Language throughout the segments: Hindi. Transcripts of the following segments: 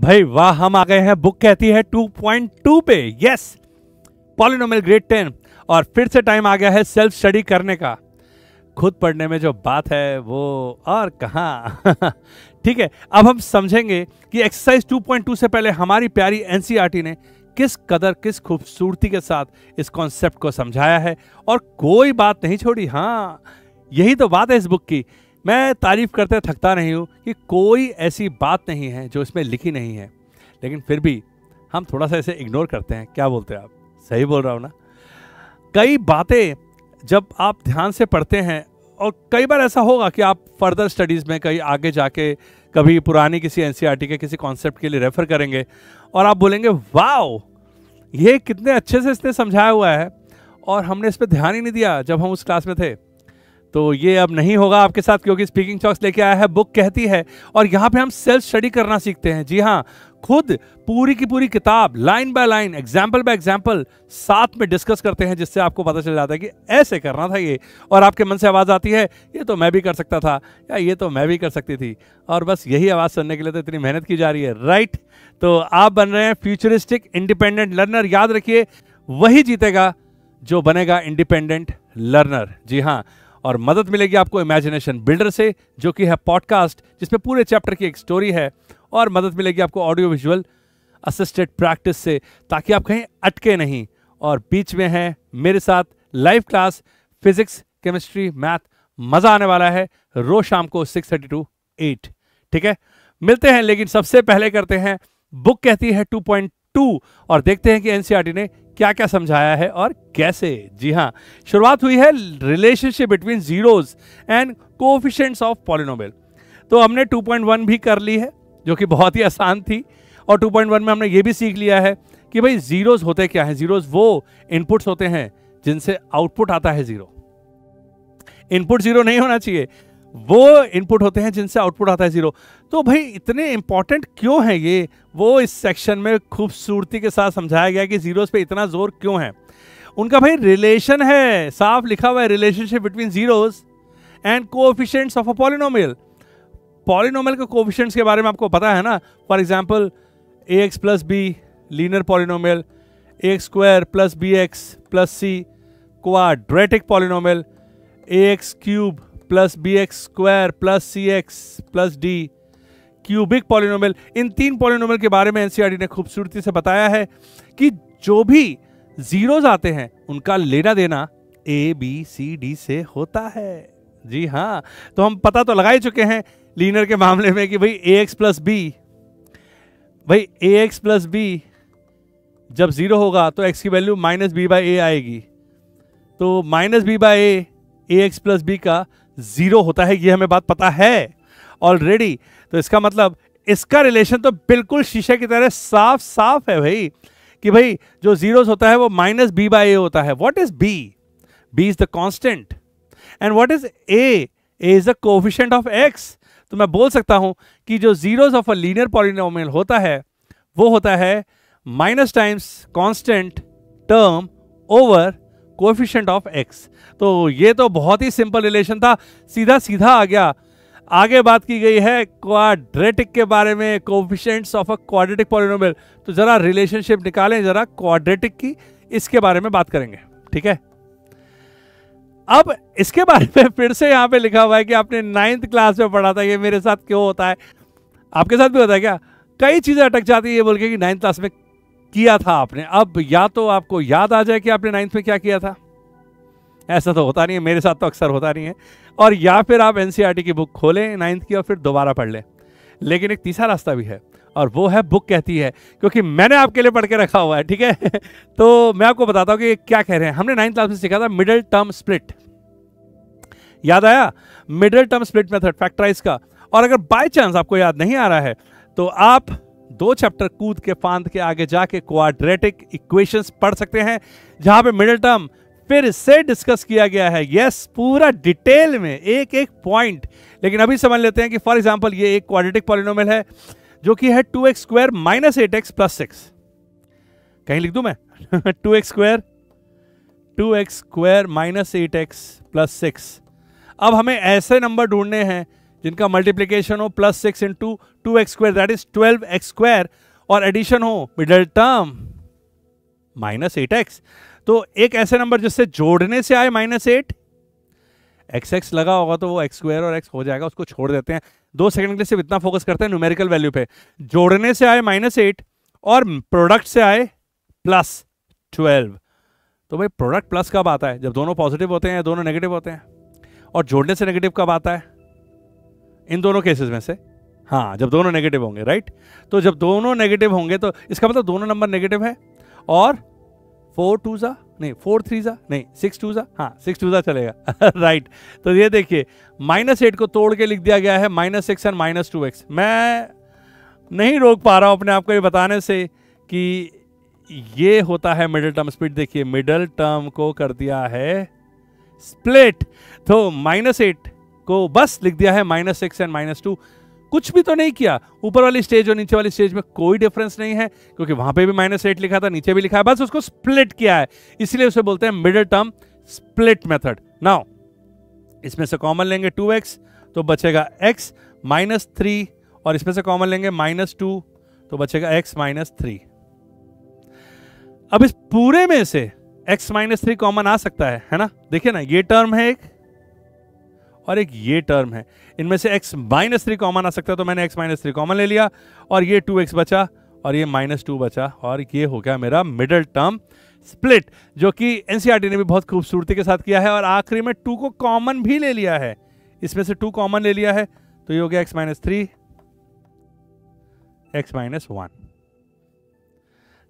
भाई वाह, हम आ गए हैं बुक कहती है 2.2 पे। Yes, polynomial grade 10। और फिर से टाइम आ गया है सेल्फ स्टडी करने का। खुद पढ़ने में जो बात है वो और कहाँ। ठीक है, अब हम समझेंगे कि एक्सरसाइज 2.2 से पहले हमारी प्यारी एनसीईआरटी ने किस कदर किस खूबसूरती के साथ इस कॉन्सेप्ट को समझाया है और कोई बात नहीं छोड़ी। हाँ, यही तो बात है इस बुक की। मैं तारीफ करते थकता नहीं हूं कि कोई ऐसी बात नहीं है जो इसमें लिखी नहीं है, लेकिन फिर भी हम थोड़ा सा इसे इग्नोर करते हैं। क्या बोलते हैं आप? सही बोल रहा हूं ना? कई बातें जब आप ध्यान से पढ़ते हैं, और कई बार ऐसा होगा कि आप फर्दर स्टडीज में कहीं आगे जाके कभी पुरानी किसी एनसीईआरटी के किसी कॉन्सेप्ट के लिए रेफर करेंगे और आप बोलेंगे वाओ, ये कितने अच्छे से इसने समझाया हुआ है और हमने इस पर ध्यान ही नहीं दिया जब हम उस क्लास में थे। तो ये अब नहीं होगा आपके साथ, क्योंकि स्पीकिंग चॉक्स लेके आया है बुक कहती है, और यहाँ पे हम सेल्फ स्टडी करना सीखते हैं। जी हाँ, खुद पूरी की पूरी किताब line by line, example by example साथ में डिस्कस करते हैं, जिससे आपको पता चल जाता है कि ऐसे करना था ये, और आपके मन से आवाज़ आती है ये तो मैं भी कर सकता था, या ये तो मैं भी कर सकती थी। और बस यही आवाज़ सुनने के लिए तो इतनी मेहनत की जा रही है, राइट? तो आप बन रहे हैं फ्यूचरिस्टिक इंडिपेंडेंट लर्नर। याद रखिए, वही जीतेगा जो बनेगा इंडिपेंडेंट लर्नर। जी हाँ, और मदद मिलेगी आपको इमेजिनेशन बिल्डर से, जो कि है पॉडकास्ट जिसमें पूरे चैप्टर की एक स्टोरी है, और मदद मिलेगी आपको ऑडियो विजुअल असिस्टेड प्रैक्टिस से, ताकि आप कहीं अटके नहीं। और बीच में है मेरे साथ live class physics, chemistry, math. मजा आने वाला है रोज शाम को 6:30 to 8। ठीक है, मिलते हैं। लेकिन सबसे पहले करते हैं बुक कहती है 2.2 और देखते हैं कि एनसीईआरटी ने क्या क्या समझाया है और कैसे। जी हाँ, शुरुआत हुई है relationship between zeros and coefficients of polynomial. तो हमने 2.1 भी कर ली है, जो कि बहुत ही आसान थी, और 2.1 में हमने ये भी सीख लिया है कि भाई जीरोस होते क्या है। जीरोस वो इनपुट्स होते हैं जिनसे आउटपुट आता है जीरो। इनपुट जीरो नहीं होना चाहिए, वो इनपुट होते हैं जिनसे आउटपुट आता है जीरो। तो भाई इतने इंपॉर्टेंट क्यों है ये, वो इस सेक्शन में खूबसूरती के साथ समझाया गया कि जीरोस पे इतना जोर क्यों है। उनका भाई रिलेशन है, साफ लिखा हुआ है, relationship between zeros and coefficients of a polynomial. Polynomial के कोएफिशिएंट्स के बारे में आपको पता है ना। For example ax plus B linear polynomial, ax square plus bx plus c quadratic polynomial, ax cube plus bx square plus cx plus d cubic polynomial. इन तीन पॉलिनोमियल के बारे में एनसीईआरटी ने खूबसूरती से बताया है कि जो भी जीरोस आते हैं उनका लेना देना a b c d से होता है। जी हाँ, तो हम पता तो लगा ही चुके हैं लीनियर के मामले में कि भाई ax प्लस b, भाई ax प्लस b जब जीरो होगा तो x की value minus B by A आएगी। तो minus B by A ax plus b का जीरो होता है, ये हमें बात पता है ऑलरेडी। तो इसका मतलब इसका रिलेशन तो बिल्कुल शीशे की तरह साफ साफ है भाई, कि भाई जो जीरोस होता है वो माइनस बी बाई ए होता है। What is B? B is the constant. And what is A? A is the coefficient of X. तो मैं बोल सकता हूं कि जो zeros of a linear polynomial होता है वो होता है minus times constant term over coefficient of X. तो ये तो बहुत ही सिंपल रिलेशन था, सीधा सीधा आ गया। आगे बात की गई है क्वाड्रेटिक के बारे में, coefficients of a quadratic polynomial. तो जरा रिलेशनशिप निकालें जरा क्वाड्रेटिक की, इसके बारे में बात करेंगे। ठीक है, अब इसके बारे में फिर से यहां पे लिखा हुआ है कि आपने 9th क्लास में पढ़ा था। ये मेरे साथ क्यों होता है? आपके साथ भी होता है क्या? कई चीजें अटक जाती है ये बोल के कि 9th क्लास में किया था आपने। अब या तो आपको याद आ जाए कि आपने 9th में क्या किया था, ऐसा तो होता नहीं है, मेरे साथ तो अक्सर होता नहीं है, और या फिर आप एनसीईआरटी की बुक खोलें 9th की और फिर दोबारा पढ़ लें। लेकिन एक तीसरा रास्ता भी है, और वो है बुक कहती है, क्योंकि मैंने आपके लिए पढ़ के रखा हुआ है। ठीक है, तो मैं आपको बताता हूं कि क्या कह रहे हैं। हमने 9th क्लास में सीखा था मिडिल टर्म स्प्लिट, याद आया? Middle term split method factorise का। और अगर बाय चांस आपको याद नहीं आ रहा है तो आप 2 चैप्टर कूद के फांद के आगे जाके क्वाड्रेटिक इक्वेशंस पढ़ सकते हैं, जहां पे मिडिल टर्म फिर से डिस्कस किया गया है। यस, पूरा डिटेल में, एक एक पॉइंट। लेकिन अभी समझ लेते हैं कि फॉर एग्जांपल ये एक क्वाड्रेटिक पॉलिनोमियल है जो कि है 2x square minus 8x plus 6। कहीं लिख दूं मैं? 2x square minus 8x plus 6। अब हमें ऐसे नंबर ढूंढने हैं जिनका मल्टीप्लीकेशन हो +6 into 2x² that is 12x², और एडिशन हो मिडल टर्म -8x। तो एक ऐसे नंबर जिससे जोड़ने से आए -8, x लगा होगा तो वो x² और x हो जाएगा, उसको छोड़ देते हैं। 2 सेकंड के लिए सिर्फ इतना फोकस करते हैं न्यूमेरिकल वैल्यू पे। जोड़ने से आए -8 और प्रोडक्ट से आए +12। तो भाई प्रोडक्ट प्लस कब आता है? जब दोनों पॉजिटिव होते हैं या दोनों नेगेटिव होते हैं। और जोड़ने से नेगेटिव कब आता है? इन दोनों केसेस में से हाँ, जब दोनों नेगेटिव होंगे, राइट। तो जब दोनों नेगेटिव होंगे तो इसका मतलब दोनों नंबर नेगेटिव है। और 4 2 नहीं, 4 3 नहीं, 6 2 हाँ 6 2 चलेगा राइट। तो ये देखिए -8 को तोड़ के लिख दिया गया है -6 और -2x। मैं नहीं रोक पा रहा हूं अपने आप को ये बताने से कि ये होता है मिडिल टर्म स्प्लिट। देखिए मिडिल टर्म को कर दिया है स्प्लिट। तो -8 को बस लिख दिया है -6 एंड -2। कुछ भी तो नहीं किया, ऊपर वाली स्टेज और नीचे वाली स्टेज में कोई डिफरेंस नहीं है, क्योंकि वहां पे भी -8 लिखा था, नीचे भी लिखा है, बस उसको स्प्लिट किया है, इसलिए उसे बोलते हैं middle term split method. Now इसमें से कॉमन लेंगे 2x तो बचेगा x -3, और इसमें से कॉमन लेंगे -2 तो बचेगा x -3। अब इस पूरे में से x -3 कॉमन आ सकता है ना? देखिए ना, ये टर्म है एक और एक ये टर्म है, इनमें से x -3 कॉमन आ सकता है, तो मैंने x -3 कॉमन ले लिया, और ये 2x बचा और ये -2 बचा, और ये हो गया मेरा मिडिल टर्म स्प्लिट, जो कि एनसीईआरटी ने भी बहुत खूबसूरती के साथ किया है। और आखिरी में 2 को कॉमन भी ले लिया है, इसमें से 2 कॉमन ले लिया है, तो ये हो गया x -3 x -1।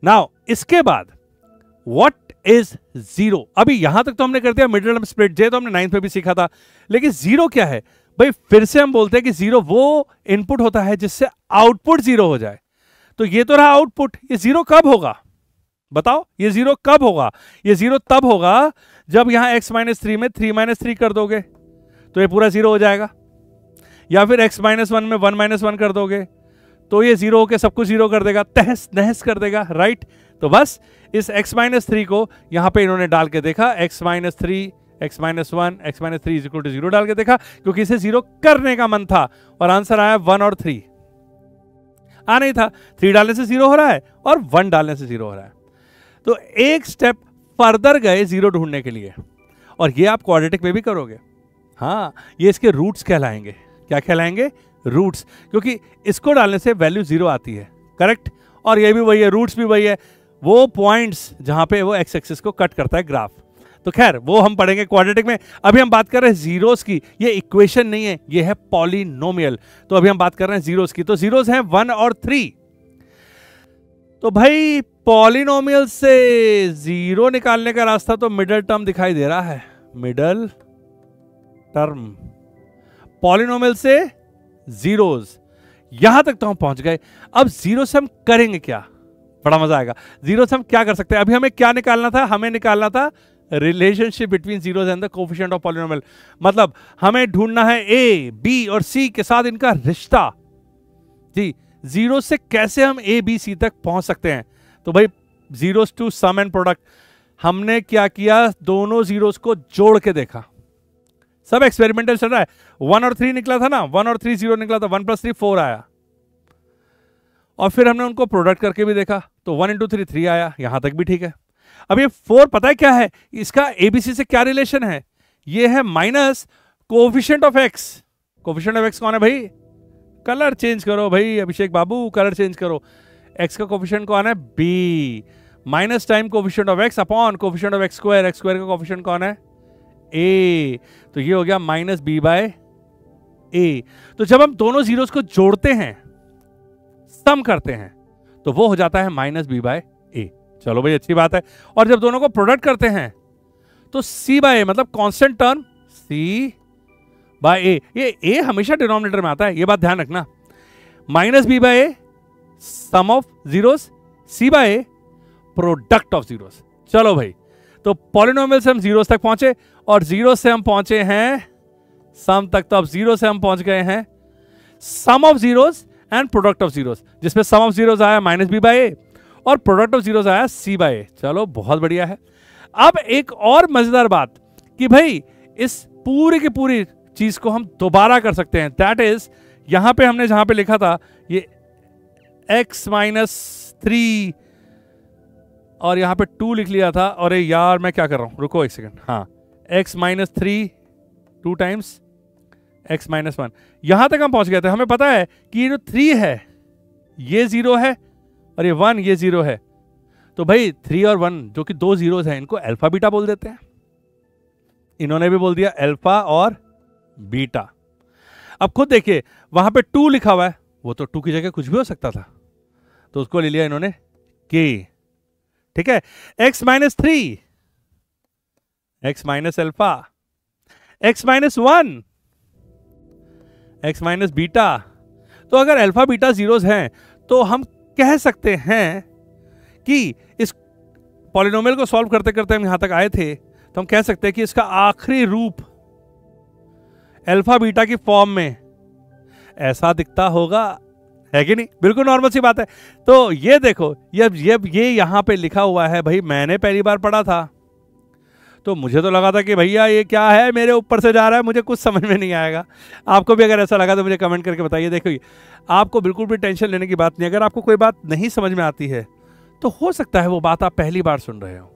नाउ इसके बाद व्हाट इज जीरो? अभी यहां तक तो हमने कर दिया मिडिल टर्म स्प्लिट, जे तो हमने 9th में भी सीखा था, लेकिन जीरो क्या है भाई? फिर से हम बोलते हैं कि जीरो वो इनपुट होता है जिससे आउटपुट जीरो हो जाए। तो ये तो रहा आउटपुट, ये जीरो कब होगा बताओ? ये जीरो कब होगा? ये जीरो तब होगा जब यहां x -3 में 3 -3 कर दोगे तो ये पूरा जीरो हो जाएगा, या फिर x -1 में 1 -1 कर दोगे तो ये जीरो होके सब कुछ जीरो कर देगा, तहस नहस कर देगा, राइट। तो बस इस x -3 को यहां पे इन्होंने डाल के देखा, x -3 x -1 x -3 is equal to 0 डाल के देखा, क्योंकि इसे जीरो करने का मन था, और आंसर आया 1 और 3। आ नहीं था, 3 डालने से जीरो हो रहा है और 1 डालने से जीरो हो रहा है। तो एक स्टेप फर्दर गए जीरो ढूंढने के लिए, और ये आप क्वाड्रेटिक में भी करोगे। हाँ, ये इसके रूट्स कहलाएंगे। क्या कहलाएंगे? रूट्स, क्योंकि इसको डालने से वैल्यू जीरो आती है, करेक्ट। और ये भी वही है, रूट्स भी वही है, वो पॉइंट्स जहां पे वो एक्स एक्सिस को कट करता है ग्राफ। तो खैर वो हम पढ़ेंगे क्वाड्रेटिक में। अभी हम बात कर रहे हैं जीरोस की। ये इक्वेशन नहीं है, ये है पॉलिनोमियल। तो अभी हम बात कर रहे हैं जीरोस की। तो जीरोस हैं 1 और 3। तो भाई पॉलिनोमियल से जीरो निकालने का रास्ता तो मिडिल टर्म दिखाई दे रहा है, मिडिल टर्म। पॉलिनोमियल से जीरोस, यहां तक तो हम पहुंच गए। अब जीरो से हम करेंगे क्या? बड़ा मजा आएगा। जीरो से हम क्या कर सकते हैं? अभी हमें क्या निकालना था? हमें निकालना था relationship between zeros and the coefficient of polynomial. मतलब हमें ढूंढना है ए, बी और सी के साथ इनका रिश्ता। जी, जीरो से कैसे हम ए, बी, सी तक पहुंच सकते हैं? तो भाई zeros to sum and product. हमने क्या किया? दोनों जीरोस को जोड़ के देखा। सब एक्सपेरिमेंटल चल रहा है। 1 और 3 निकला था ना, 1 और 3 जीरो निकला था, 1 + 3 4 आया। और फिर हमने उनको प्रोडक्ट करके भी देखा, तो 1 × 3 3 आया। यहां तक भी ठीक है। अब ये 4 पता है क्या है? इसका एबीसी से क्या रिलेशन है? ये है minus coefficient of X. Coefficient of X कौन है भाई? कलर चेंज करो भाई अभिषेक बाबू, कलर चेंज करो। एक्स का कोएफिशिएंट कौन है? B. Minus time coefficient of X upon coefficient of x²। x² का कोएफिशिएंट कौन है? ए। तो ये हो गया -b/a। तो जब हम दोनों जीरोस को जोड़ते हैं, सम करते हैं, तो वो हो जाता है -b/a। चलो भाई अच्छी बात है। और जब दोनों को प्रोडक्ट करते हैं तो c/a, मतलब कांस्टेंट टर्म c/a। ये a हमेशा डिनोमिनेटर में आता है, ये बात ध्यान रखना। -b/a sum of zeros, c/a product of zeros. चलो भाई, तो पॉलिनोमियल से हम जीरोस तक पहुंचे, और जीरो से हम पहुंचे हैं सम तक। तो अब जीरो से हम पहुंच गए हैं sum of zeros and product of zeros, जिसमें सम ऑफ जीरोस आया -b/a और प्रोडक्ट ऑफ जीरोस आया c/a। चलो बहुत बढ़िया है। अब एक और मजेदार बात कि भाई इस पूरी की पूरी चीज को हम दोबारा कर सकते हैं। दैट इज, यहां पे हमने जहां पे लिखा था ये x माइनस 3 और यहां पे 2 लिख लिया था, और यार मैं क्या कर रहा हूं, रुको एक सेकंड, हाँ x minus 3 2 times x minus 1, यहां तक हम पहुंच गए थे। हमें पता है कि ये जो 3 है ये 0 है और ये 1 ये 0 है, तो भाई 3 और 1 जो कि 2 जीरोस हैं इनको अल्फा बीटा बोल देते हैं। इन्होंने भी बोल दिया अल्फा और बीटा। अब खुद देखिए वहां पे 2 लिखा हुआ है, वो तो 2 की जगह कुछ भी हो सकता था, तो उसको ले लिया इन्होंने k। ठीक है, x minus 3 x minus alpha, x minus 1 x minus beta. तो अगर अल्फा बीटा जीरोस हैं तो हम कह सकते हैं कि इस पॉलिनोमियल को सॉल्व करते करते हम यहां तक आए थे, तो हम कह सकते हैं कि इसका आखिरी रूप अल्फा बीटा की फॉर्म में ऐसा दिखता होगा, है कि नहीं? बिल्कुल नॉर्मल सी बात है। तो ये देखो, ये यहां पे लिखा हुआ है, भाई मैंने पहली बार पढ़ा था तो मुझे तो लगा था कि भैया ये क्या है, मेरे ऊपर से जा रहा है, मुझे कुछ समझ में नहीं आएगा। आपको भी अगर ऐसा लगा तो मुझे कमेंट करके बताइए। देखो आपको बिल्कुल भी टेंशन लेने की बात नहीं। अगर आपको कोई बात नहीं समझ में आती है तो हो सकता है वो बात आप पहली बार सुन रहे हो,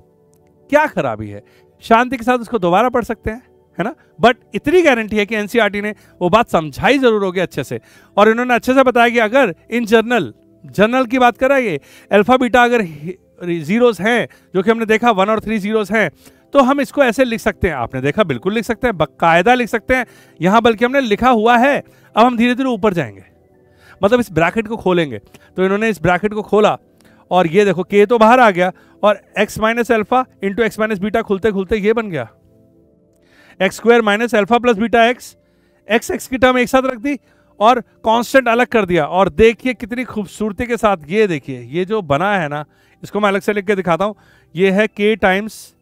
क्या खराबी है, शांति के साथ उसको दोबारा पढ़ सकते हैं, है ना। बट इतनी गारंटी है कि एनसीईआरटी ने वो बात समझाई जरूर होगी अच्छे से, और इन्होंने अच्छे से बताया कि अगर इन जर्नल की बात कर रहा है ये अल्फा बीटा अगर जीरोस हैं, जो कि हमने देखा 1 और 3 जीरोस हैं, तो हम इसको ऐसे लिख सकते हैं। आपने देखा बिल्कुल लिख सकते हैं, बाकायदा लिख सकते हैं यहां, बल्कि हमने लिखा हुआ है। अब हम धीरे धीरे ऊपर जाएंगे, मतलब इस ब्रैकेट को खोलेंगे। तो इन्होंने इस ब्रैकेट को खोला और ये देखो k तो बाहर आ गया, और x minus alpha into x minus beta खुलते खुलते ये बन गया x square minus alpha plus beta x की टर्म एक साथ रख दी और कांस्टेंट अलग कर दिया। और देखिए कितनी खूबसूरती के साथ ये देखिए, ये जो बना है ना, इसको मैं अलग से लिख के दिखाता हूं। ये है k times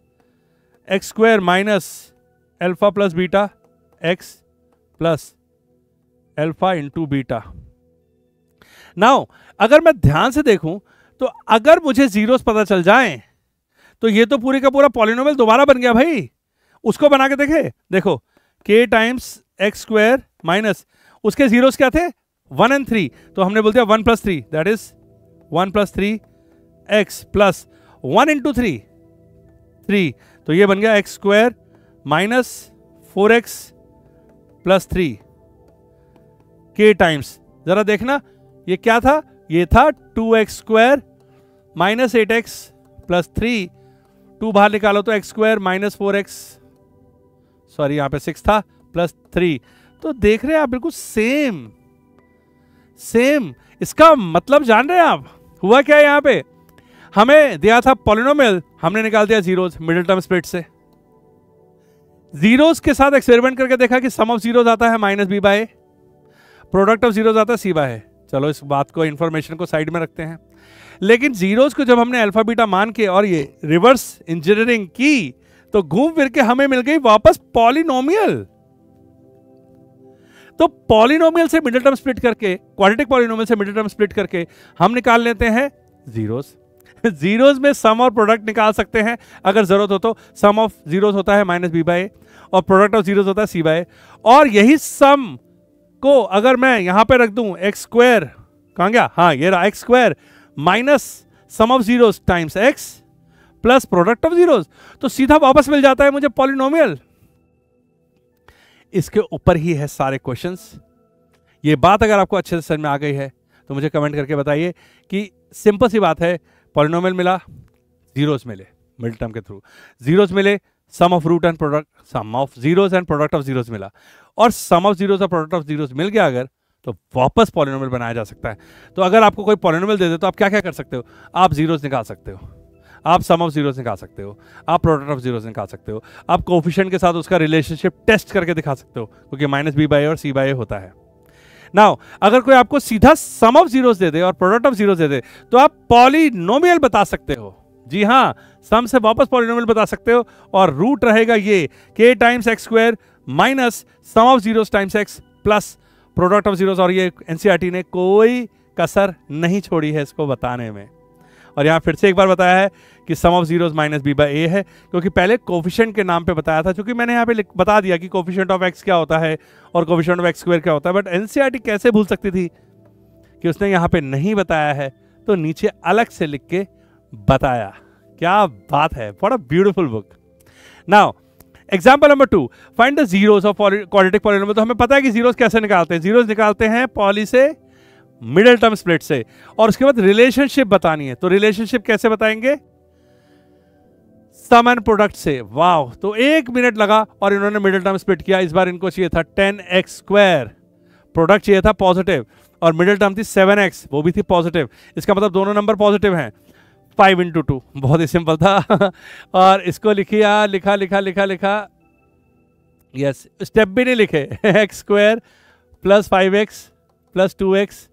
x square minus alpha plus beta x plus alpha into beta. Now अगर मैं ध्यान से देखूं तो अगर मुझे जीरोस पता चल जाएं तो ये तो पूरी का पूरा पॉलिनोमियल दोबारा बन गया भाई। उसको बना के देखे, देखो k times x square minus उसके जीरोस क्या थे 1 और 3, तो हमने बोल दिया 1 + 3 that is 1 + 3 x plus 1 into 3, तो ये बन गया x square minus 4x plus 3 k times, जरा देखना ये क्या था, ये था 2x square minus 8x plus 3, 2 बाहर निकालो तो x square minus 4x, sorry यहां पे 6 था, प्लस 3। तो देख रहे हैं आप बिल्कुल सेम। इसका मतलब जान रहे हैं आप हुआ क्या है? यहां पे हमें दिया था पॉलिनोमियल, हमने निकाल दिया जीरोस मिडिल टर्म स्प्लिट से। जीरोस के साथ एक्सपेरिमेंट करके देखा कि सम ऑफ जीरोस आता है -b/a, प्रोडक्ट ऑफ जीरोस आता है c/a। चलो इस बात को, इंफॉर्मेशन को साइड में रखते हैं। लेकिन जीरोस को जब हमने अल्फा बीटा मान के और ये रिवर्स इंजीनियरिंग की तो घूम फिर के हमें मिल गई वापस पॉलिनोमियल। तो पॉलिनोमियल से मिडिल टर्म स्प्लिट करके, क्वाड्रेटिक पॉलिनोमियल से मिडिल टर्म स्प्लिट करके हम निकाल लेते हैं जीरोस। जीरोस में सम और प्रोडक्ट निकाल सकते हैं अगर जरूरत हो तो। सम ऑफ जीरोस होता है -b/a और प्रोडक्ट ऑफ जीरोस होता है c/a। और यही सम को अगर मैं यहां पे रख दूं एक्स स्क्वायर, कहां गया, हाँ ये रहा, x square minus sum of zeros times x plus product of zeros, तो सीधा वापस मिल जाता है मुझे पॉलिनोमियल। इसके ऊपर ही है सारे क्वेश्चंस। ये बात अगर आपको अच्छे से समझ में आ गई है तो मुझे कमेंट करके बताइए कि सिंपल सी बात है, पॉलिनोमियल मिला, जीरोस मिले मिडिल टर्म के थ्रू, जीरोस मिले, sum of root and product, sum of zeros and product of zeros मिला, और सम ऑफ जीरोस और प्रोडक्ट ऑफ जीरोस मिल गया अगर, तो वापस पॉलिनोमियल बनाया जा सकता है। तो अगर आपको कोई पॉलिनोमियल दे दे तो आप क्या क्या कर सकते हो? आप जीरोस निकाल सकते हो, आप सम ऑफ जीरोस निकाल सकते हो, आप प्रोडक्ट ऑफ जीरोस निकाल सकते हो, आप कोएफिशिएंट के साथ उसका रिलेशनशिप टेस्ट करके दिखा सकते हो, क्योंकि -b/a और c/a होता है। नाउ अगर कोई आपको सीधा सम ऑफ जीरोस दे दे और प्रोडक्ट ऑफ जीरोस दे दे तो आप पॉलिनोमियल बता सकते हो। जी हाँ, सम से वापस पॉलिनोमियल बता सकते हो, और रूट रहेगा ये k times x square minus sum of zeros times x plus product of zeros. और ये एनसीईआरटी ने कोई कसर नहीं छोड़ी है इसको बताने में। और यहाँ फिर से एक बार बताया है कि sum of zeros minus B by A है, क्योंकि पहले कोफिशिएंट के नाम पे बताया था, क्योंकि मैंने यहाँ पे बता दिया कि कोफिशिएंट ऑफ एक्स क्या होता है और कोफिशिएंट ऑफ एक्स स्क्वायर क्या होता है, बट एनसीईआरटी कैसे भूल सकती थी कि उसने यहाँ पे नहीं बताया है, तो नीचे अलग से लिख के बताया। क्या बात है, what a beautiful book. Now example number 2, find the zeros of quadratic polynomial. तो हमें पता है कि जीरोस कैसे निकालते हैं, जीरोस निकालते हैं पॉली से, मिडिल टर्म स्प्लिट से, और उसके बाद रिलेशनशिप बतानी है। तो रिलेशनशिप कैसे बताएंगे, सम एंड प्रोडक्ट से। वाह, तो 1 मिनट लगा और इन्होंने मिडिल टर्म स्प्लिट किया। इस बार इनको चाहिए था 10x स्क्वायर, प्रोडक्ट चाहिए था पॉजिटिव, और मिडिल टर्म थी 7x, वो भी थी पॉजिटिव। इसका मतलब दोनों नंबर पॉजिटिव हैं। 5 into 2, बहुत ही सिंपल था। और इसको लिखिए, लिखा लिखा लिखा लिखा, यस, स्टेप भी नहीं लिखे। x square plus 5x plus 2x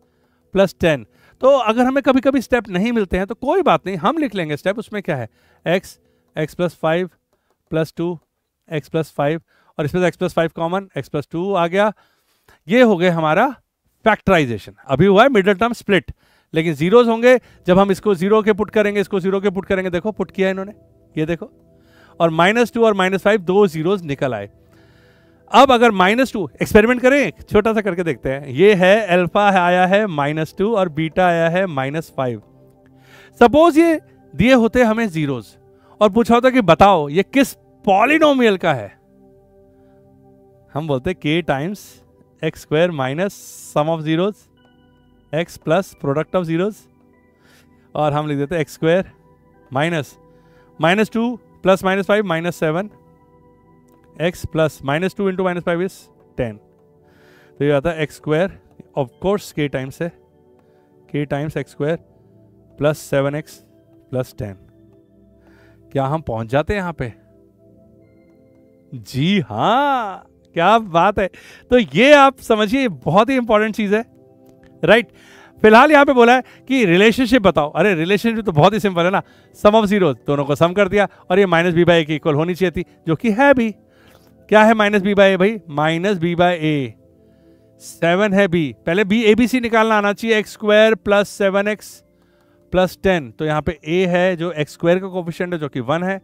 plus 10। तो अगर हमें कभी कभी स्टेप नहीं मिलते हैं तो कोई बात नहीं, हम लिख लेंगे स्टेप। उसमें क्या है, x plus 5 plus 2 x plus 5, और इसमें x plus 5 common, x plus 2 आ गया। ये हो गया हमारा फैक्टराइजेशन। अभी हुआ है मिडिल टर्म स्प्लिट, लेकिन जीरोस होंगे जब हम इसको जीरो के पुट करेंगे, इसको जीरो के पुट करेंगे। देखो पुट किया इन्होंने, ये देखो, और -2 और -5 दो जीरोस निकल आए। अब अगर -2 एक्सपेरिमेंट करें, छोटा सा करके देखते हैं। ये है अल्फा आया है -2 और बीटा आया है -5। सपोज ये दिए होते हमें जीरोस और पूछा होता कि बताओ ये किस पॉलिनोमियल का है, हम बोलते k times x square minus sum of zeros x plus product of zeros, और हम लिख देते हैं x square minus -2 plus -5 -7 x plus -2 into -5 is 10। तो ये आता है x square, of course k times है, k times x square plus 7x plus 10। क्या हम पहुंच जाते हैं यहां पे? जी हाँ, क्या बात है। तो ये आप समझिए बहुत ही इंपॉर्टेंट चीज है, राइट। फिलहाल यहां पे बोला है कि रिलेशनशिप बताओ। अरे रिलेशनशिप तो बहुत ही सिंपल है ना, सम ऑफ जीरो, दोनों को सम कर दिया, और ये माइनस बी बाई ए की इक्वल होनी चाहिए थी, जो कि है भी। क्या है माइनस बी बाई ए भाई? माइनस बी बाई ए 7 है बी। पहले बी ए बी सी निकालना आना चाहिए, x square plus 7x plus 10। तो यहाँ पे ए है जो एक्स स्क्वायर का कोफिशिएंट है जो कि 1 है,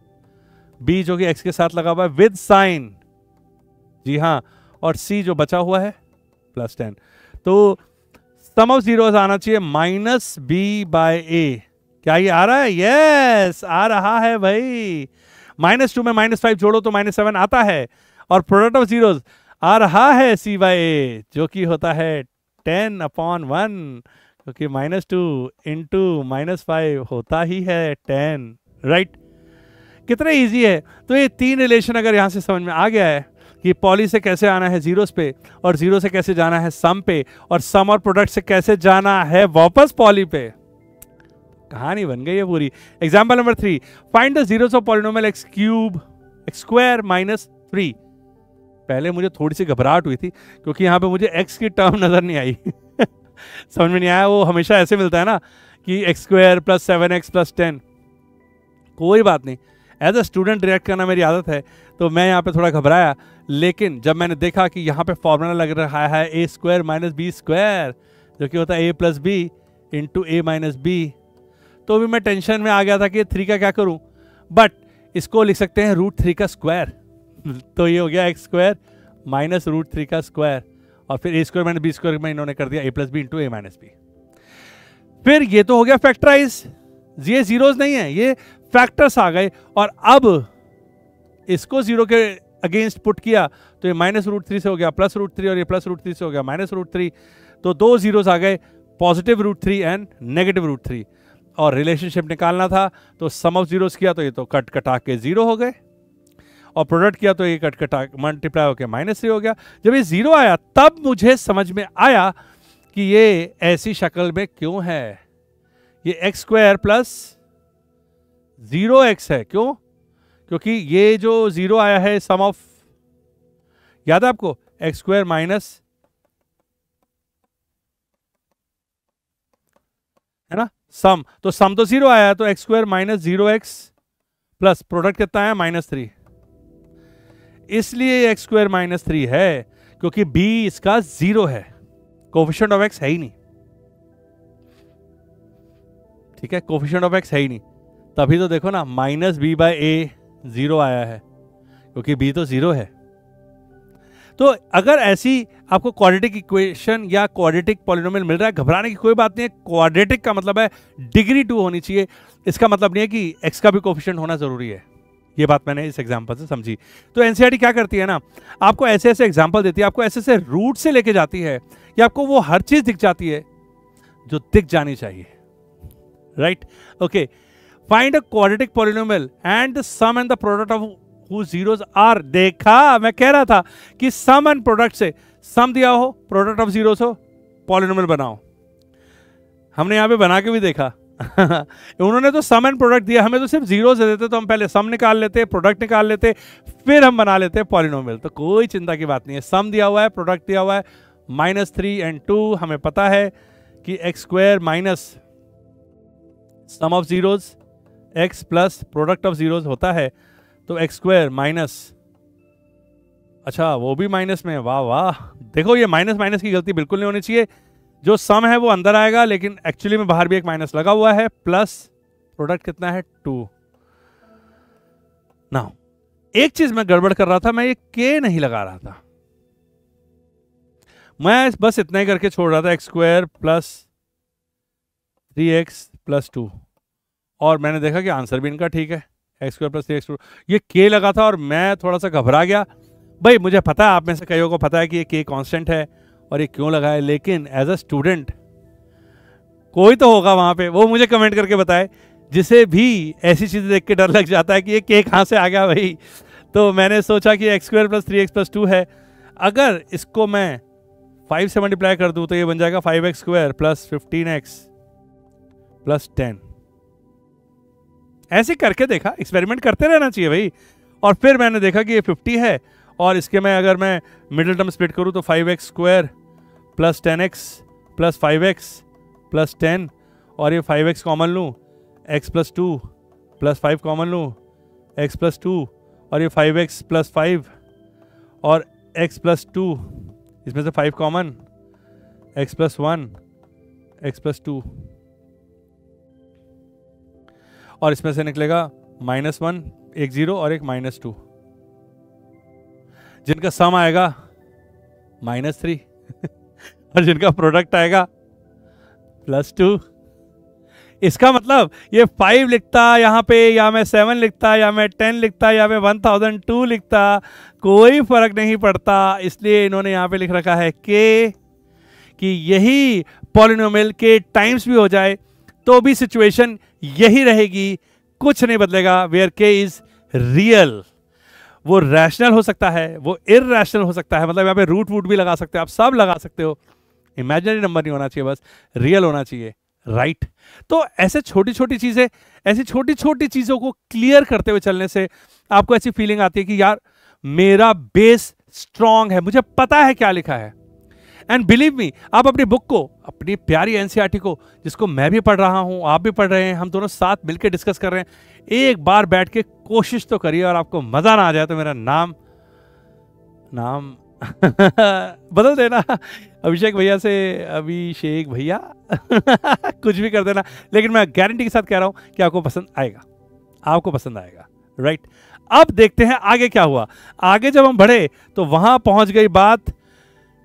बी जो कि एक्स के साथ लगा हुआ है विद साइन, जी हाँ, और सी जो बचा हुआ है प्लस 10। तो सम ऑफ जीरोस आना चाहिए माइनस बी बाय ए। क्या ये आ रहा है? यस, आ रहा है भाई। -2 में -5 जोड़ो तो -7 आता है, और प्रोडक्ट ऑफ जीरोस आ रहा है सी बाय ए, जो कि होता है 10/1, क्योंकि -2 इंटू -5 होता ही है 10, राइट। कितना इजी है। तो ये 3 रिलेशन अगर यहां से समझ में आ गया है कि पॉली से कैसे आना है जीरोस पे, और जीरो से कैसे जाना है सम पे, और सम और प्रोडक्ट से कैसे जाना है वापस पॉली पे, कहानी बन गई है पूरी। Example number 3, find the zeros of polynomial x cube x square -3। पहले मुझे थोड़ी सी घबराहट हुई थी क्योंकि यहाँ पे मुझे x की टर्म नजर नहीं आई। समझ में नहीं आया। वो हमेशा ऐसे मिलता है ना कि x square plus 7x plus 10। कोई बात नहीं, एज अ स्टूडेंट रिएक्ट करना मेरी आदत है, तो मैं यहाँ पे थोड़ा घबराया, लेकिन जब मैंने देखा कि यहाँ पे फॉर्मूला लग रहा है A square minus B square, जो कि होता है a plus B into A minus B, तो भी मैं टेंशन में आ गया था कि 3 का क्या करूं, बट इसको लिख सकते हैं √3 का स्क्वायर। तो ये हो गया एक्स स्क्वायर माइनस √3 का स्क्वायर, और फिर A square minus B square में इन्होंने कर दिया a plus B into A minus B. फिर ये तो हो गया फैक्टराइज, ये जीरोस नहीं है, ये फैक्टर्स आ गए, और अब इसको जीरो के अगेंस्ट पुट किया तो ये -√3 से हो गया +√3, और ये +√3 से हो गया -√3। तो 2 जीरोस आ गए, पॉजिटिव √3 एंड नेगेटिव √3, और रिलेशनशिप निकालना था तो सम ऑफ जीरोस किया तो ये तो कट कटा के 0 हो गए, और प्रोडक्ट किया तो ये कट कटा मल्टीप्लाई होकर -3 हो गया। जब ये 0 आया तब मुझे समझ में आया कि ये ऐसी शक्ल में क्यों है। ये एक्स स्क्वायर प्लस 0x है, क्यों? क्योंकि ये जो 0 आया है सम ऑफ, याद है आपको, एक्स स्क्वायर माइनस, है ना, सम, तो सम तो 0 आया, तो x square minus 0x plus product कितना है -3, इसलिए एक्स स्क्वायर -3 है, क्योंकि b इसका 0 है, कोफिशिएंट ऑफ x है ही नहीं। ठीक है, कोफिशिएंट ऑफ एक्स है ही नहीं, तभी तो देखो ना माइनस बी बाय ए 0 आया है, क्योंकि बी तो 0 है। तो अगर ऐसी आपको क्वाड्रेटिक इक्वेशन या क्वाड्रेटिक पॉलिनोमियल मिल रहा है, घबराने की कोई बात नहीं है। क्वाड्रेटिक का मतलब है डिग्री 2 होनी चाहिए, इसका मतलब नहीं है कि एक्स का भी कोफिशिएंट होना जरूरी है। ये बात मैंने इस एग्जांपल से समझी। तो एनसीईआरटी क्या करती है ना, आपको ऐसे ऐसे एग्जांपल देती है, आपको ऐसे ऐसे रूट से लेके जाती है कि आपको वो हर चीज दिख जाती है जो दिख जानी चाहिए, right. Okay, find a quadratic polynomial and the sum and the product of whose zeros are। देखा, मैं कह रहा था कि सम एंड प्रोडक्ट से, सम दिया हो, प्रोडक्ट ऑफ जीरोस हो, पॉलिनोमियल बनाओ। हमने यहां पे बना के भी देखा उन्होंने तो सम एंड प्रोडक्ट दिया, हमें तो सिर्फ जीरोस दे देते, तो हम पहले सम निकाल लेते, प्रोडक्ट निकाल लेते, फिर हम बना लेते पॉलिनोमियल। तो कोई चिंता की बात नहीं है, सम दिया हुआ है, प्रोडक्ट दिया हुआ है, -3 और 2, हमें पता है कि x square minus sum of zeros x plus product of zeros होता है, तो एक्स स्क्वायर माइनस, अच्छा वो भी माइनस में, वाह वाह। देखो ये माइनस माइनस की गलती बिल्कुल नहीं होनी चाहिए, जो सम है वो अंदर आएगा, लेकिन एक्चुअली में बाहर भी एक माइनस लगा हुआ है, प्लस प्रोडक्ट कितना है 2। नाउ एक चीज मैं गड़बड़ कर रहा था, मैं ये के नहीं लगा रहा था, मैं बस इतना ही करके छोड़ रहा था, x square plus 3x plus 2, और मैंने देखा कि आंसर भी इनका ठीक है, एक्स स्क्वायर प्लस 3x। ये के लगा था और मैं थोड़ा सा घबरा गया। भाई मुझे पता है, आप में से कईयों को पता है कि ये के कांस्टेंट है और ये क्यों लगा है, लेकिन एज अ स्टूडेंट कोई तो होगा वहां पे, वो मुझे कमेंट करके बताए जिसे भी ऐसी चीजें देख के डर लग जाता है कि ये के कहां से आ गया भाई। तो मैंने सोचा कि x square plus 3x plus 2 है, अगर इसको मैं 5 से मल्टीप्लाई कर दूं तो ये बन जाएगा 5x square plus 15x plus 10। ऐसे करके देखा, एक्सपेरिमेंट करते रहना चाहिए भाई। और फिर मैंने देखा कि ये 50 है, और इसके में अगर मैं मिडिल टर्म स्प्लिट करूं तो 5x square plus 10x plus 5x plus 10, और ये 5x कॉमन लूँ, x प्लस 2 प्लस 5 कॉमन लूँ, x प्लस 2, और ये 5x प्लस 5 और x प्लस 2, इसमें से 5 common, x plus 1, x plus 2, और इसमें से निकलेगा -1, एक 0 और एक -2, जिनका सम आएगा -3 और जिनका प्रोडक्ट आएगा +2। इसका मतलब ये 5 लिखता यहाँ पे, या मैं 7 लिखता, या मैं 10 लिखता, या मैं 1002 लिखता, कोई फर्क नहीं पड़ता। इसलिए इन्होंने यहाँ पे लिख रखा है कि यही पॉलिनोमियल के टाइम्स भी हो जाए तो भी सिचुएशन यही रहेगी, कुछ नहीं बदलेगा। वेयर के इज रियल, वो रैशनल हो सकता है, वो इररैशनल हो सकता है, मतलब यहाँ पे रूट वूट भी लगा सकते हो, आप सब लगा सकते हो, इमेजिनरी नंबर नहीं होना चाहिए, बस रियल होना चाहिए, राइट। तो ऐसे छोटी छोटी चीजें, ऐसी छोटी छोटी चीजों को क्लियर करते हुए चलने से आपको ऐसी फीलिंग आती है कि यार मेरा बेस स्ट्रांग है, मुझे पता है क्या लिखा है। एंड बिलीव मी, आप अपनी बुक को, अपनी प्यारी एनसीईआरटी को, जिसको मैं भी पढ़ रहा हूं, आप भी पढ़ रहे हैं, हम दोनों साथ मिलकर डिस्कस कर रहे हैं, एक बार बैठ के कोशिश तो करिए, और आपको मजा ना आ जाए तो मेरा नाम बदल देना, अभिषेक भैया से अभिषेक भैया कुछ भी कर देना, लेकिन मैं गारंटी के साथ कह रहा हूं कि आपको पसंद आएगा, आपको पसंद आएगा, राइट। अब देखते हैं आगे क्या हुआ। आगे जब हम बढ़े तो वहां पहुंच गई बात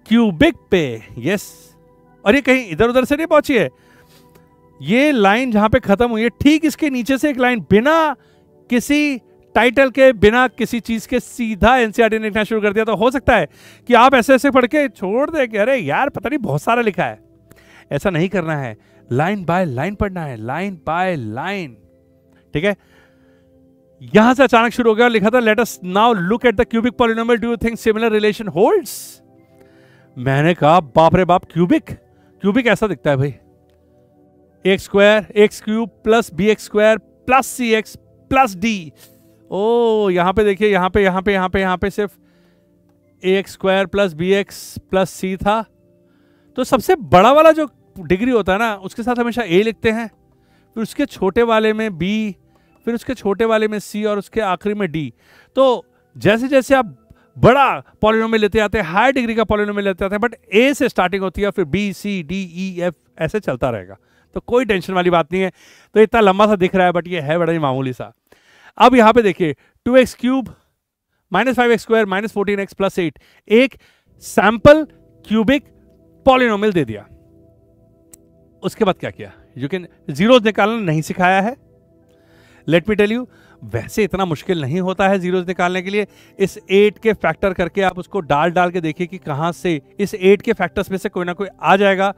क्यूबिक पे, यस। और ये कहीं इधर उधर से नहीं पहुंची है, ये लाइन जहां पे खत्म हुई है ठीक इसके नीचे से एक लाइन बिना किसी टाइटल के, बिना किसी चीज के, सीधा एनसीईआरटी ने लिखना शुरू कर दिया। तो हो सकता है कि आप ऐसे ऐसे पढ़ के छोड़ दे कि अरे यार पता नहीं बहुत सारा लिखा है। ऐसा नहीं करना है, लाइन बाय लाइन पढ़ना है, लाइन बाय लाइन, ठीक है। यहां से अचानक शुरू हो गया, लिखा था let us now look at the cubic polynomial, do you think similar relation holds. मैंने कहा बाप रे बाप, क्यूबिक, क्यूबिक ऐसा दिखता है भाई, X square X cube plus B X square plus C X plus D. ओ यहां पे देखिए, यहां पे सिर्फ A X square plus B X plus C था। तो सबसे बड़ा वाला जो डिग्री होता है ना, उसके साथ हमेशा ए लिखते हैं, फिर उसके छोटे वाले में बी, फिर उसके छोटे वाले में सी, और उसके आखिरी में डी। तो जैसे जैसे आप बड़ा पॉलिनोमियल लेते आते हैं, हाई डिग्री का पॉलिनोमियल लेते आते हैं, बट ए से स्टार्टिंग होती है, फिर B C D E F ऐसे चलता रहेगा। तो कोई टेंशन वाली बात नहीं है। तो इतना लंबा सा दिख रहा है बट ये है बड़ा ही मामूली सा। अब यहां पे देखिए 2x cube minus 5x square minus 14x plus 8 एक सैंपल क्यूबिक पॉलिनोमियल दे दिया। उसके बाद क्या किया, यू कैन जीरोस निकालना नहीं सिखाया है। लेट मी टेल यू, वैसे इतना मुश्किल नहीं होता है जीरोस निकालने के लिए। इस 8 के फैक्टर करके आप उसको डाल के देखिए कि कहां से इस 8 के फैक्टर्स में से कोई ना कोई आ जाएगा।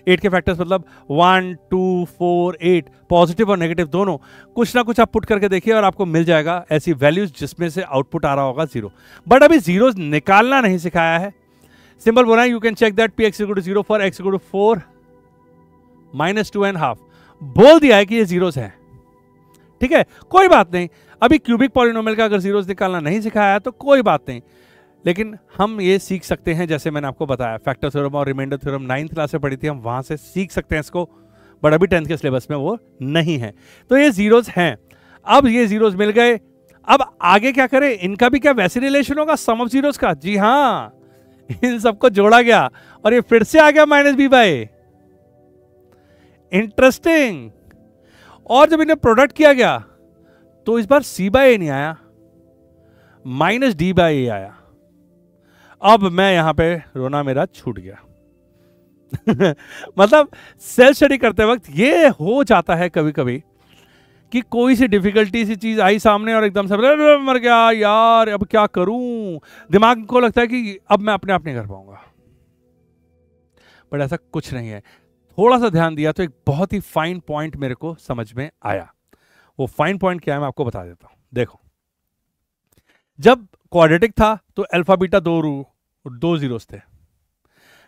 8 के फैक्टर्स मतलब 1 2 4 8 पॉजिटिव और नेगेटिव दोनों, कुछ ना कुछ आप पुट करके देखिए और आपको मिल जाएगा ऐसी वैल्यूज जिसमें से आउटपुट आ रहा होगा 0। बट अभी जीरोस निकालना नहीं सिखाया है। सिंपल बोला है, you can check that px equal to 0 for x equal to 4 minus 2.5 बोल दिया है कि ये जीरोस हैं। ठीक है, कोई बात नहीं। अभी क्यूबिक पॉलिनोमियल का अगर जीरोस निकालना नहीं सिखाया तो कोई बात नहीं, लेकिन हम ये सीख सकते हैं जैसे मैंने आपको बताया फैक्टर थ्योरम और रिमाइंडर थ्योरम 9th क्लास में पढ़ी थी, हम वहां से सीख सकते हैं इसको। बट अभी 10th के सिलेबस में वो नहीं है। तो ये जीरोस हैं। अब ये जीरोस मिल गए, अब आगे क्या करें, इनका भी क्या वैसे रिलेशन होगा सम ऑफ जीरोस का? जी हाँ, इन सबको जोड़ा गया और ये फिर से आ गया माइनस बी बाय ए। इंटरेस्टिंग। और जब इन्हें प्रोडक्ट किया गया तो इस बार सी बाय ए नहीं आया, माइनस डी बाय ए आया। अब मैं यहां पे रोना मेरा छूट गया। मतलब सेल्फ स्टडी करते वक्त ये हो जाता है कभी कभी कि कोई सी डिफिकल्टी सी चीज आई सामने और एकदम से मर गया यार, अब क्या करूं। दिमाग को लगता है कि अब मैं अपने आप नहीं कर पाऊंगा, बट ऐसा कुछ नहीं है। थोड़ा सा ध्यान दिया तो एक बहुत ही फाइन पॉइंट मेरे को समझ में आया। वो फाइन पॉइंट क्या है मैं आपको बता देता हूं। देखो, जब क्वाड्रेटिक था तो अल्फा बीटा दो जीरोस थे।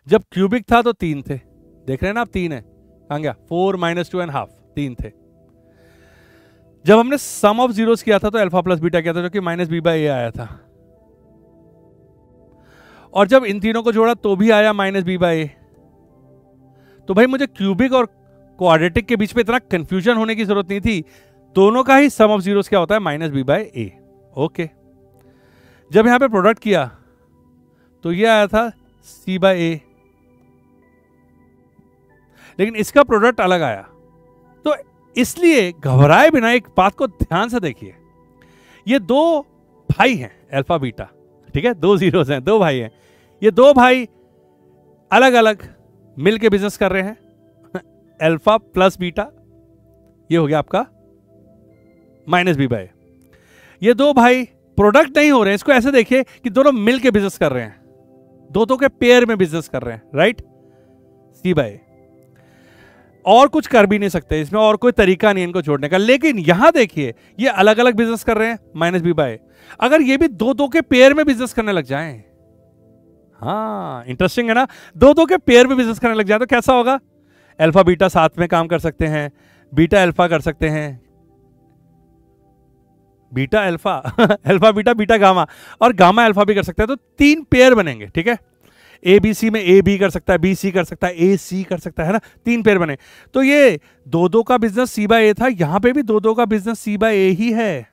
जब क्यूबिक था तो 3 थे। देख रहे हैं ना आप, 3 है, कहां गया 4 माइनस 2.5, 3 थे। जब हमने सम ऑफ जीरोस किया था तो अल्फा प्लस बीटा किया था जो कि माइनस बी बाय ए आया था। और जब इन तीनों को जोड़ा तो भी आया माइनस बी बाय ए। तो भाई मुझे क्यूबिक और क्वाड्रेटिक के बीच में इतना कंफ्यूजन होने की जरूरत नहीं थी। दोनों का ही सम ऑफ जीरोस क्या होता है, माइनस बी बाय ए। ओके, जब यहां पे प्रोडक्ट किया तो ये आया था सी बाय ए, लेकिन इसका प्रोडक्ट अलग आया। तो इसलिए घबराए बिना एक बात को ध्यान से देखिए, ये दो भाई हैं अल्फा बीटा, ठीक है, 2 जीरोस हैं, 2 भाई हैं। ये 2 भाई अलग अलग मिलके बिजनेस कर रहे हैं। अल्फा प्लस बीटा, ये हो गया आपका माइनस बी बाय। ये 2 भाई प्रोडक्ट नहीं हो रहे हैं, इसको ऐसे देखिए कि दोनों मिलके बिजनेस कर रहे हैं, दो के पेयर में बिजनेस कर रहे हैं, राइट, सी बाय। और कुछ कर भी नहीं सकते इसमें, और कोई तरीका नहीं इनको जोड़ने का। लेकिन यहां देखिए ये अलग अलग बिजनेस कर रहे हैं, माइनस बी बाय। अगर ये भी दो के पेयर में बिजनेस करने लग जाएं, हाँ इंटरेस्टिंग है ना, दो के पेयर में बिजनेस करने लग जाए तो कैसा होगा? अल्फा बीटा साथ में काम कर सकते हैं, बीटा अल्फा कर सकते हैं, beta alpha alpha beta beta gamma, और गामा अल्फा भी कर सकते हैं। तो 3 पेयर बनेंगे, ठीक है। ए बी सी में ए बी कर सकता है, बी सी कर सकता है, ए सी कर सकता है ना, 3 पेयर बने। तो ये 2 का बिजनेस सी बाय ए था, यहां पे भी 2 का बिजनेस सी बाय ए ही है।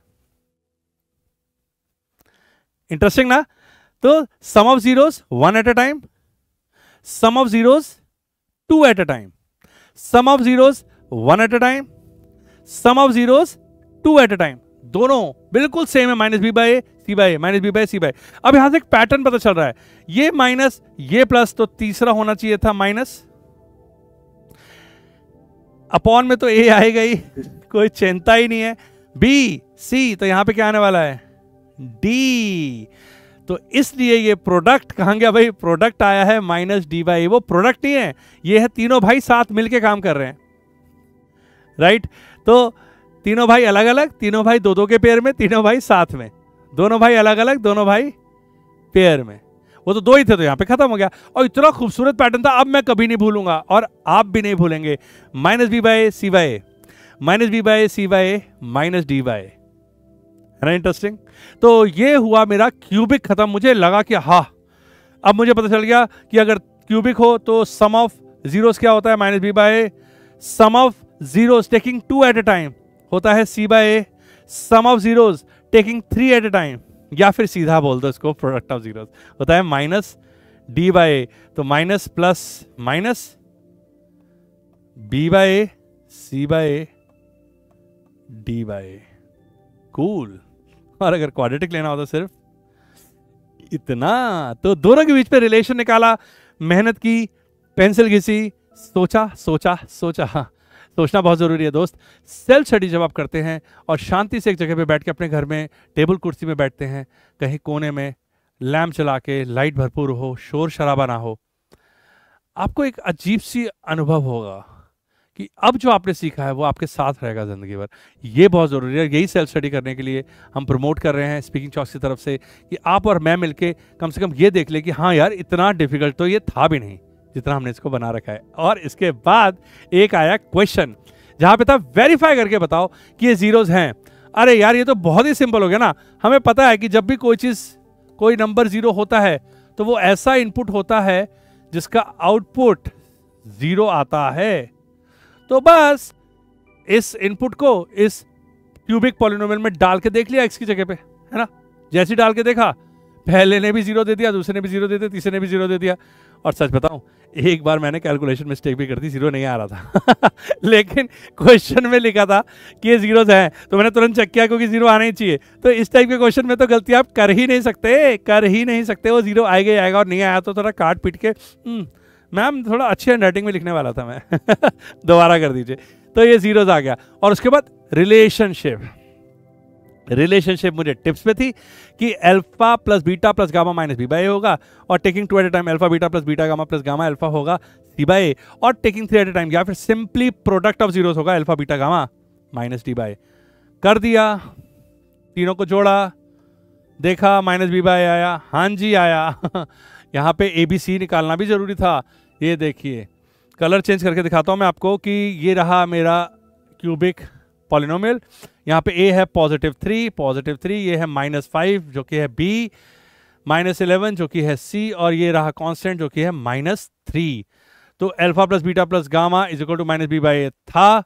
इंटरेस्टिंग ना। तो sum of zeros 1 at a time, sum of zeros 2 at a time, sum of zeros 1 at a time, sum of zeros 2 at a time, दोनों बिल्कुल सेम है, minus B by C by, minus B by C by. अब यहां से एक पैटर्न पता चल रहा है, ये माइनस ये प्लस, तो तीसरा होना चाहिए था माइनस, अपॉन में तो ए आएगा ही, कोई चिंता ही नहीं है। बी सी, तो यहां पे क्या आने वाला है, डी। तो इसलिए ये प्रोडक्ट कहां गया भाई, प्रोडक्ट आया है माइनस डी बाई। वो प्रोडक्ट नहीं है, ये है तीनों भाई साथ मिलके काम कर रहे हैं, राइट। तो तीनों भाई अलग अलग, तीनों भाई 2 के पेयर में, तीनों भाई साथ में, दोनों भाई अलग अलग, दोनों भाई पेयर में। वो तो 2 ही थे तो यहां पे खत्म हो गया। और इतना खूबसूरत पैटर्न था, अब मैं कभी नहीं भूलूंगा और आप भी नहीं भूलेंगे। Minus B by C by, minus B by C by, minus D bye, है ना इंटरेस्टिंग। तो ये हुआ मेरा क्यूबिक खत्म। मुझे लगा कि हाँ, अब मुझे पता चल गया कि अगर क्यूबिक हो तो सम ऑफ जीरोस क्या होता है, minus B by, sum of zeros taking 2 at a time होता है C by, sum of zeros taking 3 at a time, या फिर सीधा बोल दो इसको प्रोडक्ट ऑफ जीरोस होता है माइनस डी बाय। तो minus plus minus B by C by A D by A. Cool. और अगर क्वाड्रेटिक लेना हो तो सिर्फ इतना। तो दोनों के बीच पे रिलेशन निकाला, मेहनत की, पेंसिल घिसी, सोचा सोचा सोचा। हाँ, सोचना बहुत ज़रूरी है दोस्त। सेल्फ स्टडी जब आप करते हैं और शांति से एक जगह पे बैठ के अपने घर में टेबल कुर्सी में बैठते हैं, कहीं कोने में लैम्प चला के, लाइट भरपूर हो, शोर शराबा ना हो, आपको एक अजीब सी अनुभव होगा कि अब जो आपने सीखा है वो आपके साथ रहेगा ज़िंदगी भर। ये बहुत ज़रूरी है। यही सेल्फ स्टडी करने के लिए हम प्रमोट कर रहे हैं स्पीकिंग चॉक्स की तरफ से कि आप और मैं मिलके कम से कम ये देख ले कि हाँ यार, इतना डिफिकल्ट तो ये था भी नहीं जितना हमने इसको बना रखा है। और इसके बाद एक आया क्वेश्चन जहां पे था वेरीफाई करके बताओ कि ये जीरोज हैं। अरे यार, ये तो बहुत ही सिंपल हो गया ना। हमें पता है कि जब भी कोई नंबर जीरो होता है तो वो ऐसा इनपुट होता है जिसका आउटपुट जीरो आता है। तो बस इस इनपुट को इस क्यूबिक पॉलिनोमियल में डाल के देख लिया एक्स की जगह पे, है ना। जैसे डाल के देखा, पहले ने भी जीरो दे दिया, दूसरे ने भी जीरो दे दिया, तीसरे ने भी जीरो दे दिया। और सच बताऊं, एक बार मैंने कैलकुलेशन मिस्टेक भी कर दी, जीरो नहीं आ रहा था लेकिन क्वेश्चन में लिखा था कि ये जीरोज हैं, तो मैंने तुरंत चेक किया क्योंकि जीरो आना ही चाहिए। तो इस टाइप के क्वेश्चन में तो गलती आप कर ही नहीं सकते। वो जीरो आएगा ही आएगा, और नहीं आया तो थोड़ा काट पीट के मैम थोड़ा अच्छी हैंडराइटिंग में लिखने वाला था मैं दोबारा कर दीजिए। तो ये जीरोज आ गया। और उसके बाद रिलेशनशिप मुझे टिप्स में थी कि alpha plus beta plus gamma minus B by A होगा, और taking 2 at a time alpha beta plus beta gamma plus gamma alpha होगा सी बाई ए, और टेकिंग 3 एट अ टाइम या फिर सिंपली प्रोडक्ट ऑफ जीरोस होगा alpha beta gamma minus D by. कर दिया, तीनों को जोड़ा, देखा माइनस बी बाई आया, हाँ जी आया यहाँ पे ए बी सी निकालना भी जरूरी था। ये देखिए, कलर चेंज करके दिखाता हूँ मैं आपको कि ये रहा मेरा क्यूबिक पॉलिनोमियल। यहाँ पे a है +3, ये है -5 जो कि है b, -11 जो कि है c, और ये रहा कांस्टेंट जो कि है -3। तो alpha plus beta plus gamma is equal to -b by A था,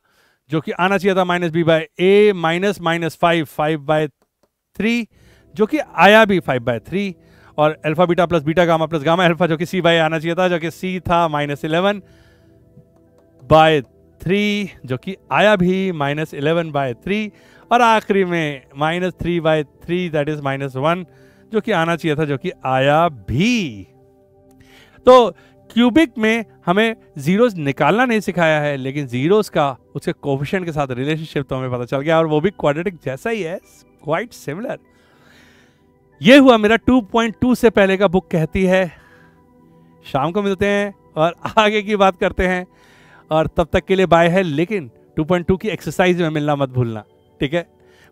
जो कि आना चाहिए था -b बाई ए माइनस -5/3, जो कि आया भी 5/3, और alpha beta plus beta gamma plus gamma alpha जो कि c बाई आना चाहिए था, जो कि c था -11/3, जो कि आया भी -11/3, और आखिरी में -3/3 दैट इज -1, जो कि आना चाहिए था, जो कि आया भी। तो क्यूबिक में हमें जीरोस निकालना नहीं सिखाया है, लेकिन जीरोस का उसके कोफिशिएंट के साथ रिलेशनशिप तो हमें पता चल गया, और वो भी क्वाड्रेटिक जैसा ही है, क्वाइट सिमिलर। ये हुआ मेरा 2.2 से पहले का बुक कहती है। शाम को मिलते हैं और आगे की बात करते हैं, और तब तक के लिए बाय है। लेकिन 2.2 की एक्सरसाइज में मिलना मत भूलना, ठीक है।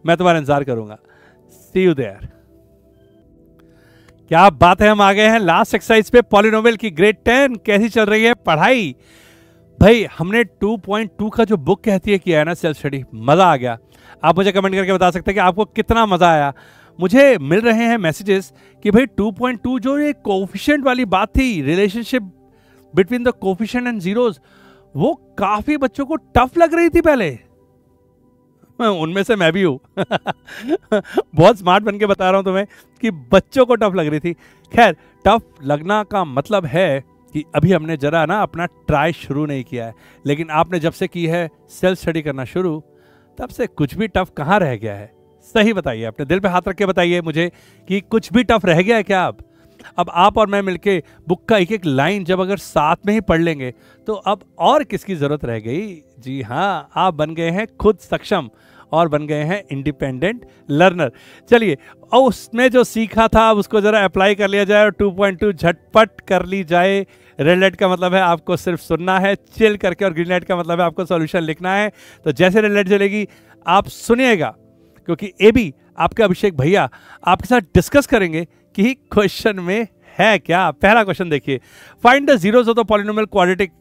मैं तुम्हारा इंतजार करूंगा। सी यू देयर। क्या बात है, हम आ गए हैं लास्ट एक्सरसाइज पे, पॉलिनोमियल की ग्रेड 10। कैसी चल रही है पढ़ाई? भाई हमने 2.2 का जो बुक कहती है किया है ना, सेल्फ स्टडी, मजा आ गया। आप मुझे कमेंट करके बता सकते हैं कि आपको कितना मजा आया। मुझे मिल रहे हैं मैसेजेस कि भाई 2.2 जो ये कोफिशिएंट वाली बात थी, relationship between the coefficient and zeros, वो काफी बच्चों को टफ लग रही थी पहले। उनमें से मैं भी हूं बहुत स्मार्ट बन के बता रहा हूं तुम्हें कि बच्चों को टफ लग रही थी। खैर, टफ लगना का मतलब है कि अभी हमने जरा ना अपना ट्राई शुरू नहीं किया है, लेकिन आपने जब से की है सेल्फ स्टडी करना शुरू, तब से कुछ भी टफ कहाँ रह गया है? सही बताइए, अपने दिल पे हाथ रख के बताइए मुझे कि कुछ भी टफ रह गया है क्या? अब आप और मैं मिलके बुक का एक एक लाइन जब अगर साथ में ही पढ़ लेंगे तो अब और किसकी जरूरत रह गई? जी हाँ, आप बन गए हैं खुद सक्षम और बन गए हैं इंडिपेंडेंट लर्नर। चलिए, और उसमें जो सीखा था अब उसको जरा अप्लाई कर लिया जाए और 2.2 झटपट कर ली जाए। रेड लाइट का मतलब है आपको सिर्फ सुनना है चिल करके, और ग्रीन लाइट का मतलब है आपको सॉल्यूशन लिखना है। तो जैसे रेड लाइट जलेगी आप सुनिएगा, क्योंकि ए बी आपके अभिषेक भैया आपके साथ डिस्कस करेंगे कि क्वेश्चन में है क्या। पहला क्वेश्चन देखिए, find the zeros of the polynomial quadratic,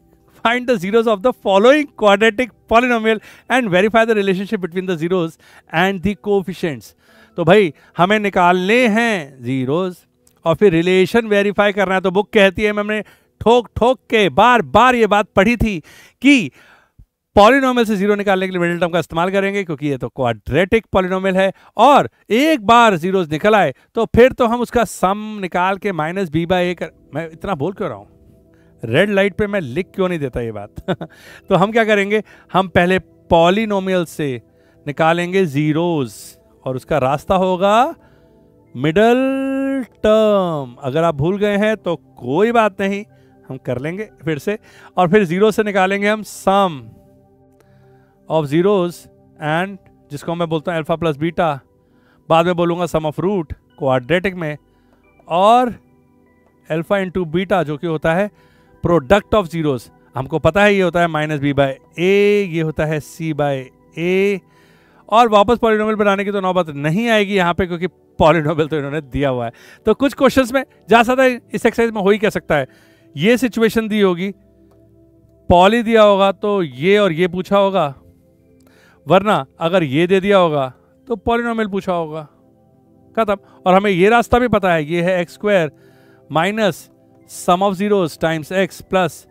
find the zeros of the following quadratic polynomial and verify the relationship between the zeros and the coefficients. तो भाई हमें निकालने हैं जीरोस और फिर रिलेशन वेरीफाई करना है। तो बुक कहती है, मैंने ठोक ठोक के बार बार ये बात पढ़ी थी कि पॉलिनोमियल से जीरो निकालने के लिए मिडिल टर्म का इस्तेमाल करेंगे, क्योंकि ये तो क्वाड्रेटिक पॉलिनोमियल है। और एक बार जीरोस निकल आए तो फिर तो हम उसका सम निकाल के -b/a कर। मैं इतना बोल क्यों रहा हूं? रेड लाइट पे मैं लिख क्यों नहीं देता ये बात तो हम क्या करेंगे, हम पहले पॉलिनोमियल से निकालेंगे जीरोस और उसका रास्ता होगा मिडल टर्म। अगर आप भूल गए हैं तो कोई बात नहीं, हम कर लेंगे फिर से। और फिर जीरो से निकालेंगे हम सम ऑफ जीरोस एंड जिसको मैं बोलता हूँ अल्फा प्लस बीटा, बाद में बोलूँगा सम ऑफ रूट क्वाड्रेटिक में, और अल्फा इंटू बीटा जो कि होता है प्रोडक्ट ऑफ जीरोस। हमको पता है ये होता है माइनस बी बाय ए, ये होता है सी बाय ए। और वापस पॉलिनोमियल बनाने की तो नौबत नहीं आएगी यहाँ पे, क्योंकि पॉलिनोमियल तो इन्होंने दिया हुआ है। तो कुछ क्वेश्चंस में जा सकता है, इस एक्सरसाइज में हो ही क्या सकता है, ये सिचुएशन दी होगी, पॉली दिया होगा तो ये और ये पूछा होगा, वरना अगर ये दे दिया होगा तो पॉलिनोमियल पूछा होगा, खत्म। और हमें ये रास्ता भी पता है, ये है x square minus sum of zeros times x plus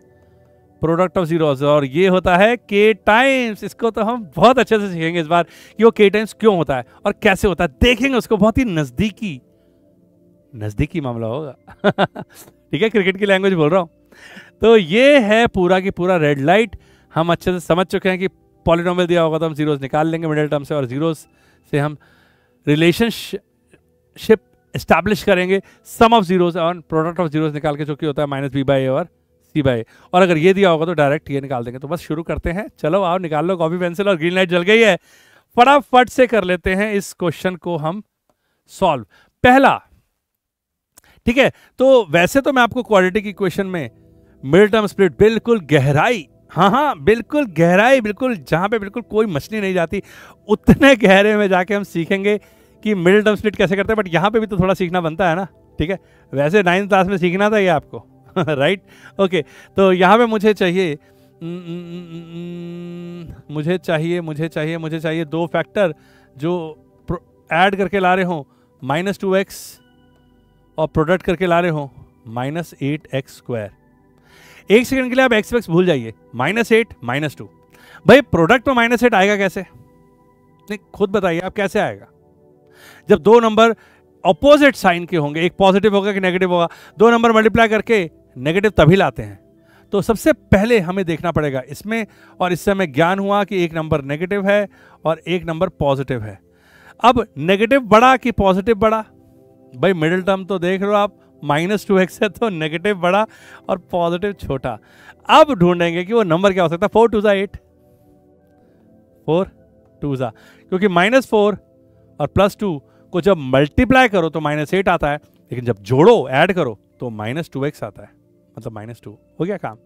product of zeros, और ये होता है के टाइम्स। इसको तो हम बहुत अच्छे से सीखेंगे इस बार कि वो के टाइम्स क्यों होता है और कैसे होता है, देखेंगे उसको, बहुत ही नजदीकी मामला होगा ठीक है, क्रिकेट की लैंग्वेज बोल रहा हूं। तो ये है पूरा की पूरा रेड लाइट। हम अच्छे से समझ चुके हैं कि पॉलिनोमियल दिया होगा तो हम जीरोस निकाल लेंगे मिडिल टर्म से, और जीरोस से हम रिलेशनशिप एस्टैब्लिश करेंगे सम ऑफ जीरोस और प्रोडक्ट ऑफ जीरोस निकाल के, जो कि होता है माइनस बी बाई ए और सी बाई ए। और अगर ये दिया होगा तो डायरेक्ट ये निकाल देंगे। तो बस शुरू करते हैं, चलो आओ निकाल लो कॉपी पेंसिल, और ग्रीन लाइट जल गई है, फटाफट से कर लेते हैं इस क्वेश्चन को हम सॉल्व। पहला, ठीक है, तो वैसे तो मैं आपको क्वाड्रेटिक इक्वेशन में मिडिल टर्म स्प्लिट बिल्कुल गहराई, हाँ बिल्कुल गहराई, बिल्कुल जहां पे बिल्कुल कोई मछली नहीं जाती उतने गहरे में जाके हम सीखेंगे कि मिडिल टर्म स्प्लिट कैसे करते हैं। बट यहाँ पे भी तो थोड़ा सीखना बनता है ना, ठीक है, वैसे 9th क्लास में सीखना था ये आपको राइट ओके। तो यहाँ पे मुझे चाहिए दो फैक्टर जो ऐड करके ला रहे हो -2x और प्रोडक्ट करके ला रहे हो -8x²। एक सेकंड के लिए आप x भूल जाइए, -8 -2। भाई प्रोडक्ट में -8 आएगा कैसे, नहीं खुद बताइए आप कैसे आएगा। जब दो नंबर ऑपोजिट साइन के होंगे, एक पॉजिटिव होगा कि नेगेटिव होगा, दो नंबर मल्टीप्लाई करके नेगेटिव तभी लाते हैं। तो सबसे पहले हमें देखना पड़ेगा इसमें, और इससे हमें ज्ञान हुआ कि एक नंबर नेगेटिव है और एक नंबर पॉजिटिव है। अब नेगेटिव बड़ा कि पॉजिटिव बड़ा, भाई मिडिल टर्म तो देख लो आप, -2x है तो नेगेटिव बड़ा और पॉजिटिव छोटा। अब ढूंढेंगे कि वो नंबर क्या हो सकता है। 4 2 8, 4 2, क्योंकि -4 और +2 को जब मल्टीप्लाई करो तो -8 आता है, लेकिन जब जोड़ो ऐड करो तो -2x आता है, मतलब -2 हो गया काम।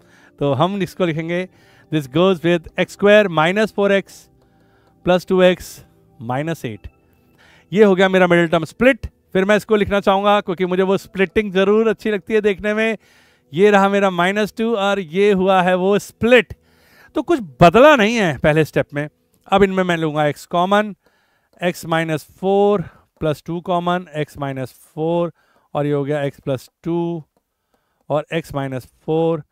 तो हम इसको लिखेंगे this goes with x² -4x + 2x -8। ये हो गया मेरा मिडिल टर्म स्प्लिट। फिर मैं इसको लिखना चाहूंगा क्योंकि मुझे वो स्प्लिटिंग जरूर अच्छी लगती है देखने में। ये रहा मेरा -2 और ये हुआ है वो स्प्लिट। तो कुछ बदला नहीं है पहले स्टेप में। अब इनमें मैं लूंगा x common, x -4 + 2 common, x -4 और ये हो गया x + 2 और x -4।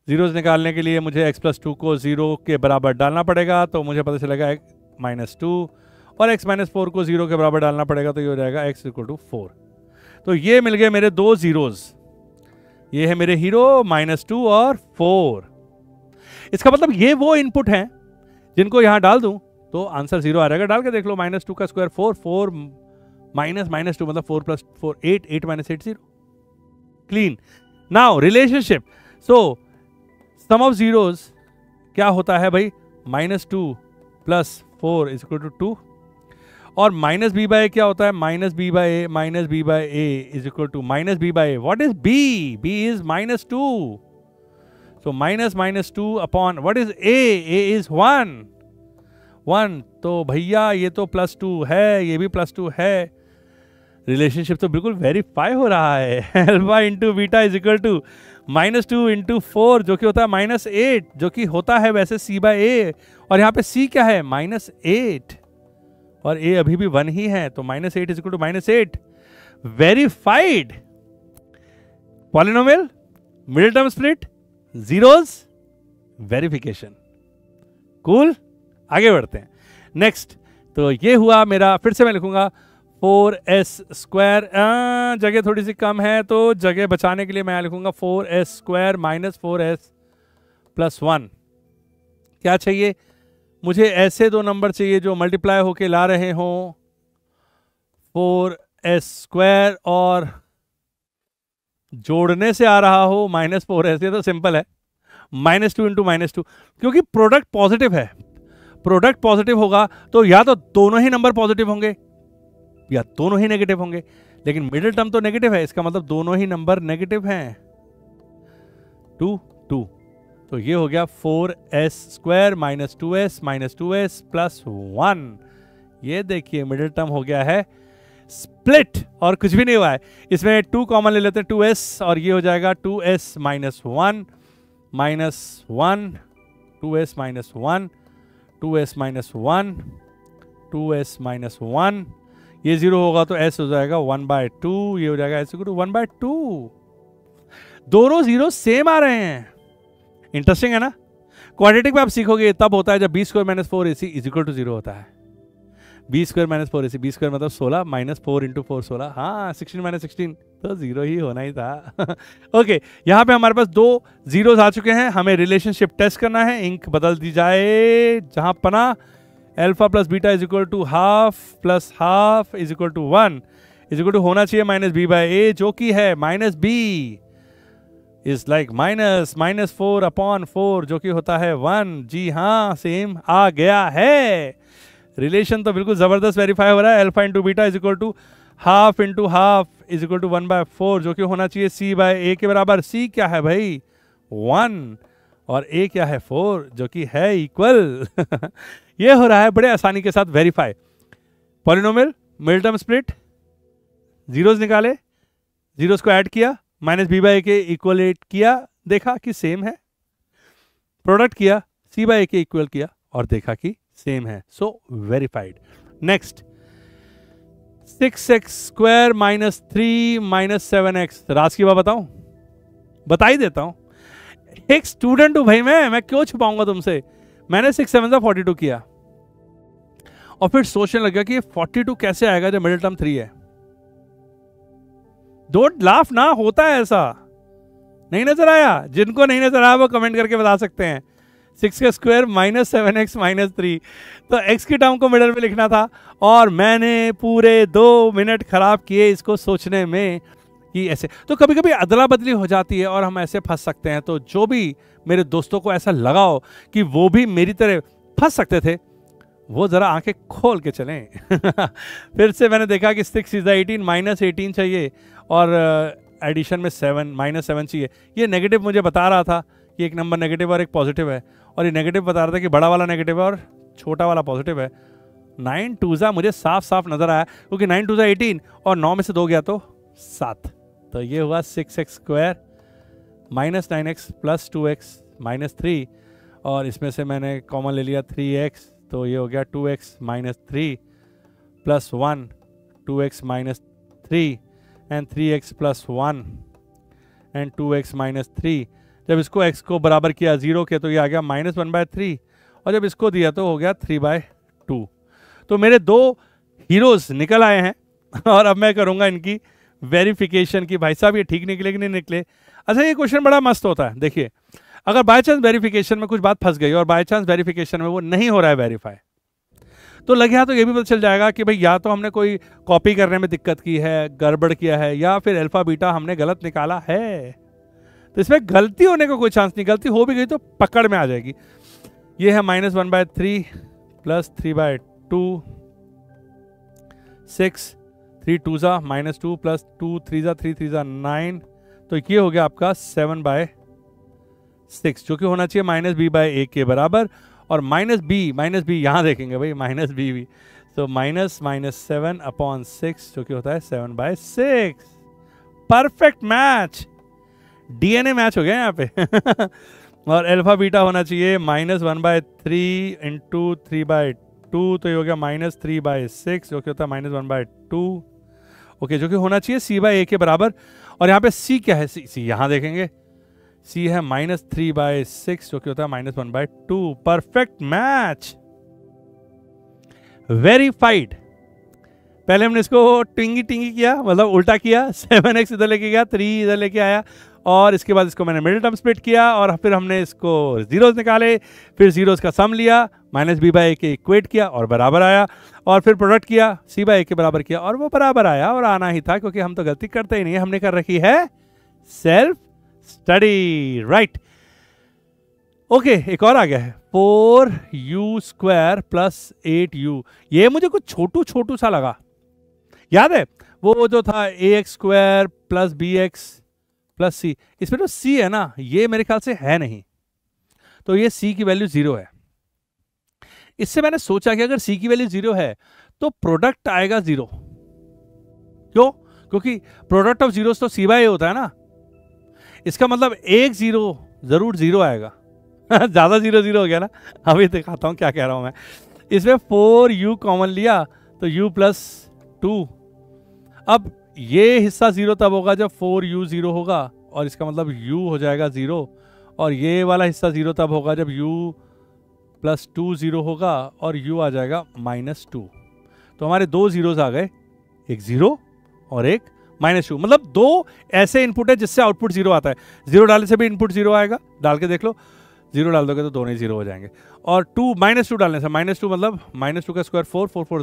जीरोस निकालने के लिए मुझे x + 2 को 0 के बराबर डालना पड़ेगा, तो मुझे पता चलेगा -2, और x -4 को 0 के बराबर डालना पड़ेगा, तो ये हो जाएगा x = 4। तो ये मिल गए मेरे दो जीरोस। ये है मेरे हीरो -2 और 4। इसका मतलब ये वो इनपुट हैं जिनको यहां डाल दूं तो आंसर 0 आ जाएगा। डाल के देख लो, -2 का स्क्वायर 4, 4 -2 मतलब 4 + 4 8, 8 - 8 0। Clean. Now relationship, so sum of zeros क्या होता है भाई, -2 + 4 = 2, और -b/a क्या होता है, -b/a = -b/a। What is b? b is -2, so -2 upon what is a is 1। तो भैया ये तो +2 है, ये भी +2 है। रिलेशनशिप तो बिल्कुल वेरीफाई हो रहा है। Alpha into beta is equal to -2 × 4 जो कि होता है -8, जो कि होता है वैसे c/a, और यहाँ पे c क्या है, -8, और a अभी भी 1 ही है, तो -8 = -8। Verified. Polynomial, middle term split, zeros, verification. Cool. आगे बढ़ते हैं नेक्स्ट। तो ये हुआ मेरा, फिर से मैं लिखूंगा 4s² जगह थोड़ी सी कम है तो जगह बचाने के लिए मैं लिखूंगा 4s² माइनस 4s+1। क्या चाहिए मुझे? ऐसे दो नंबर चाहिए जो मल्टीप्लाई होके ला रहे हों 4s² और जोड़ने से आ रहा हो -4s। ये तो सिंपल है, -2 इंटू -2, क्योंकि प्रोडक्ट पॉजिटिव है। प्रोडक्ट पॉजिटिव होगा तो या तो दोनों ही नंबर पॉजिटिव होंगे या दोनों ही नेगेटिव होंगे, लेकिन मिडिल टर्म तो नेगेटिव है, इसका मतलब दोनों ही नंबर नेगेटिव हैं। 2 2 तो ये हो गया 4s² माइनस 2s प्लस 1। ये देखिए मिडिल टर्म हो गया है स्प्लिट और कुछ भी नहीं हुआ है। इसमें 2 कॉमन ले लेते हैं 2s और ये हो जाएगा 2s minus 1 minus 1 2s minus 1 2s minus 1 2s minus 1। ये 0 होगा तो s हो जाएगा 1/2। ये हो जाएगा s इक्वल टू 1/2। दोनों 0 सेम आ रहे हैं। इंटरेस्टिंग है ना? क्वाड्रेटिक में आप सीखोगे तब होता है जब b² minus 4ac is equal to 0 होता है। b² माइनस 4ac, b² मतलब 16 माइनस 4 इंटू 4 16। हाँ 16 माइनस 16 तो 0 ही होना ही था। ओके यहाँ पे हमारे पास 2 जीरोस आ चुके हैं। हमें रिलेशनशिप टेस्ट करना है। इंक बदल दी जाए जहां पना alpha plus beta is equal to half plus half is equal to 1 is equal to होना चाहिए -b/a, जो कि है -b इज लाइक -4/4 जो कि होता है 1। जी हाँ सेम आ गया है। रिलेशन तो बिल्कुल जबरदस्त वेरीफाई हो रहा है। Alpha into beta is equal to half into half is equal to 1/4 जो कि होना चाहिए c/a के बराबर। c क्या है भाई? 1 और a क्या है? 4 जो कि है इक्वल। ये हो रहा है बड़े आसानी के साथ verify. Polynomial middle term split, zeros निकाले, जीरोस को ऐड किया, -b/a के इक्वलेट किया, देखा कि सेम है। प्रोडक्ट किया, c/a के इक्वल किया और देखा कि सेम है। So verified. Next 6x² minus 3 minus 7x। राज की बात बताऊं? बता ही देता हूं। एक स्टूडेंट हूं भाई, मैं क्यों छुपाऊंगा तुमसे। मैंने 6 7 42 किया और फिर सोचने लगा कि 42 कैसे आएगा जब मिडिल टर्म 3 है। डोंट लाफ ना, होता है ऐसा। नहीं नजर आया? जिनको नहीं नजर आया वो कमेंट करके बता सकते हैं। 6² माइनस 7x माइनस 3, तो x की टर्म को मिडल में लिखना था और मैंने पूरे 2 मिनट खराब किए इसको सोचने में कि ऐसे। तो कभी कभी अदला बदली हो जाती है और हम ऐसे फंस सकते हैं। तो जो भी मेरे दोस्तों को ऐसा लगा हो कि वो भी मेरी तरह फंस सकते थे, वो जरा आंखें खोल के चलें। फिर से मैंने देखा कि 6 इज 18 -18 चाहिए और एडिशन में 7 -7 चाहिए। ये नेगेटिव मुझे बता रहा था कि एक नंबर नेगेटिव और एक पॉजिटिव है, और ये नेगेटिव बता रहा था कि बड़ा वाला नेगेटिव है और छोटा वाला पॉजिटिव है। 9 2 मुझे साफ साफ नजर आया, क्योंकि 9 2 18 और 9 में से 2 गया तो 7। तो ये हुआ 6x² minus 9x plus 2x minus 3, और इसमें से मैंने कॉमन ले लिया 3x, तो ये हो गया 2x minus 3 plus 1 2x minus 3 and 3x plus 1 and 2x minus 3। जब इसको x को बराबर किया 0 के तो ये आ गया -1/3, और जब इसको दिया तो हो गया 3/2। तो मेरे 2 हीरोज निकल आए हैं और अब मैं करूंगा इनकी वेरिफिकेशन की भाई साहब ये ठीक निकले कि नहीं निकले। अच्छा ये क्वेश्चन बड़ा मस्त होता है। देखिए अगर बाय चांस वेरिफिकेशन में कुछ बात फंस गई और बाय चांस वेरिफिकेशन में वो नहीं हो रहा है वेरीफाई, तो लग गया तो ये भी पता चल जाएगा कि भाई या तो हमने कोई कॉपी करने में दिक्कत की है, गड़बड़ किया है, या फिर अल्फा बीटा हमने गलत निकाला है। तो इसमें गलती होने का कोई चांस नहीं, गलती हो भी गई तो पकड़ में आ जाएगी। ये है -1/3 प्लस 3/2 6 3 2 -2 प्लस 2 3 3 9, तो ये हो गया आपका 7/6 जो कि होना चाहिए -b/a के बराबर। और -b यहाँ देखेंगे भाई -b, तो -7/6 जो कि होता है 7/6। परफेक्ट मैच, डीएनए मैच हो गया यहाँ पे। और अल्फा बीटा होना चाहिए -1/3 इंटू 3/2, तो ये हो गया -3/6 जो कि होता है -1/2। ओके जो कि होना चाहिए c/a के बराबर। और यहाँ पे c क्या है? c यहाँ देखेंगे, c है -3/6 जो कि होता है -1/2। Perfect match, verified. पहले हमने इसको टिंगी टिंगी किया, मतलब उल्टा किया, 7x इधर लेके गया, 3 इधर लेके आया, और इसके बाद इसको मैंने मिडिल टर्म स्प्लिट किया, और फिर हमने इसको जीरोस निकाले, फिर जीरोस का सम लिया, माइनस बी बाई ए के इक्वेट किया और बराबर आया, और फिर प्रोडक्ट किया, सी बाई ए के बराबर किया और वो बराबर आया, और आना ही था क्योंकि हम तो गलती करते ही नहीं, हमने कर रखी है सेल्फ स्टडी, राइट। ओके, एक और आ गया है 4u² प्लस 8u। ये मुझे कुछ छोटू छोटू सा लगा, याद है वो जो था ax² plus bx plus c, इसमें तो c है ना, ये मेरे ख्याल से है नहीं, तो ये c की वैल्यू 0 है। इससे मैंने सोचा कि अगर c की वैल्यू 0 है तो प्रोडक्ट आएगा 0। क्यों? क्योंकि प्रोडक्ट ऑफ जीरोस तो c बाई a होता है ना, इसका मतलब एक 0 जरूर 0 आएगा। ज्यादा 0 0 हो गया ना, अभी दिखाता हूं क्या कह रहा हूं मैं। इसमें 4u कॉमन लिया तो u प्लस 2, अब ये हिस्सा 0 तब होगा जब 4u 0 होगा, और इसका मतलब u हो जाएगा 0, और ये वाला हिस्सा 0 तब होगा जब u प्लस 2 0 होगा, और u आ जाएगा -2। तो हमारे दो जीरोस आ गए, एक 0 और एक -2, मतलब दो ऐसे इनपुट है जिससे आउटपुट 0 आता है। 0 डालने से भी इनपुट 0 आएगा, डाल के देख लो, 0 डाल दोगे तो दोनों ही 0 हो जाएंगे, और -2 डालने से -2 मतलब -2 का स्क्वायर 4, 4 4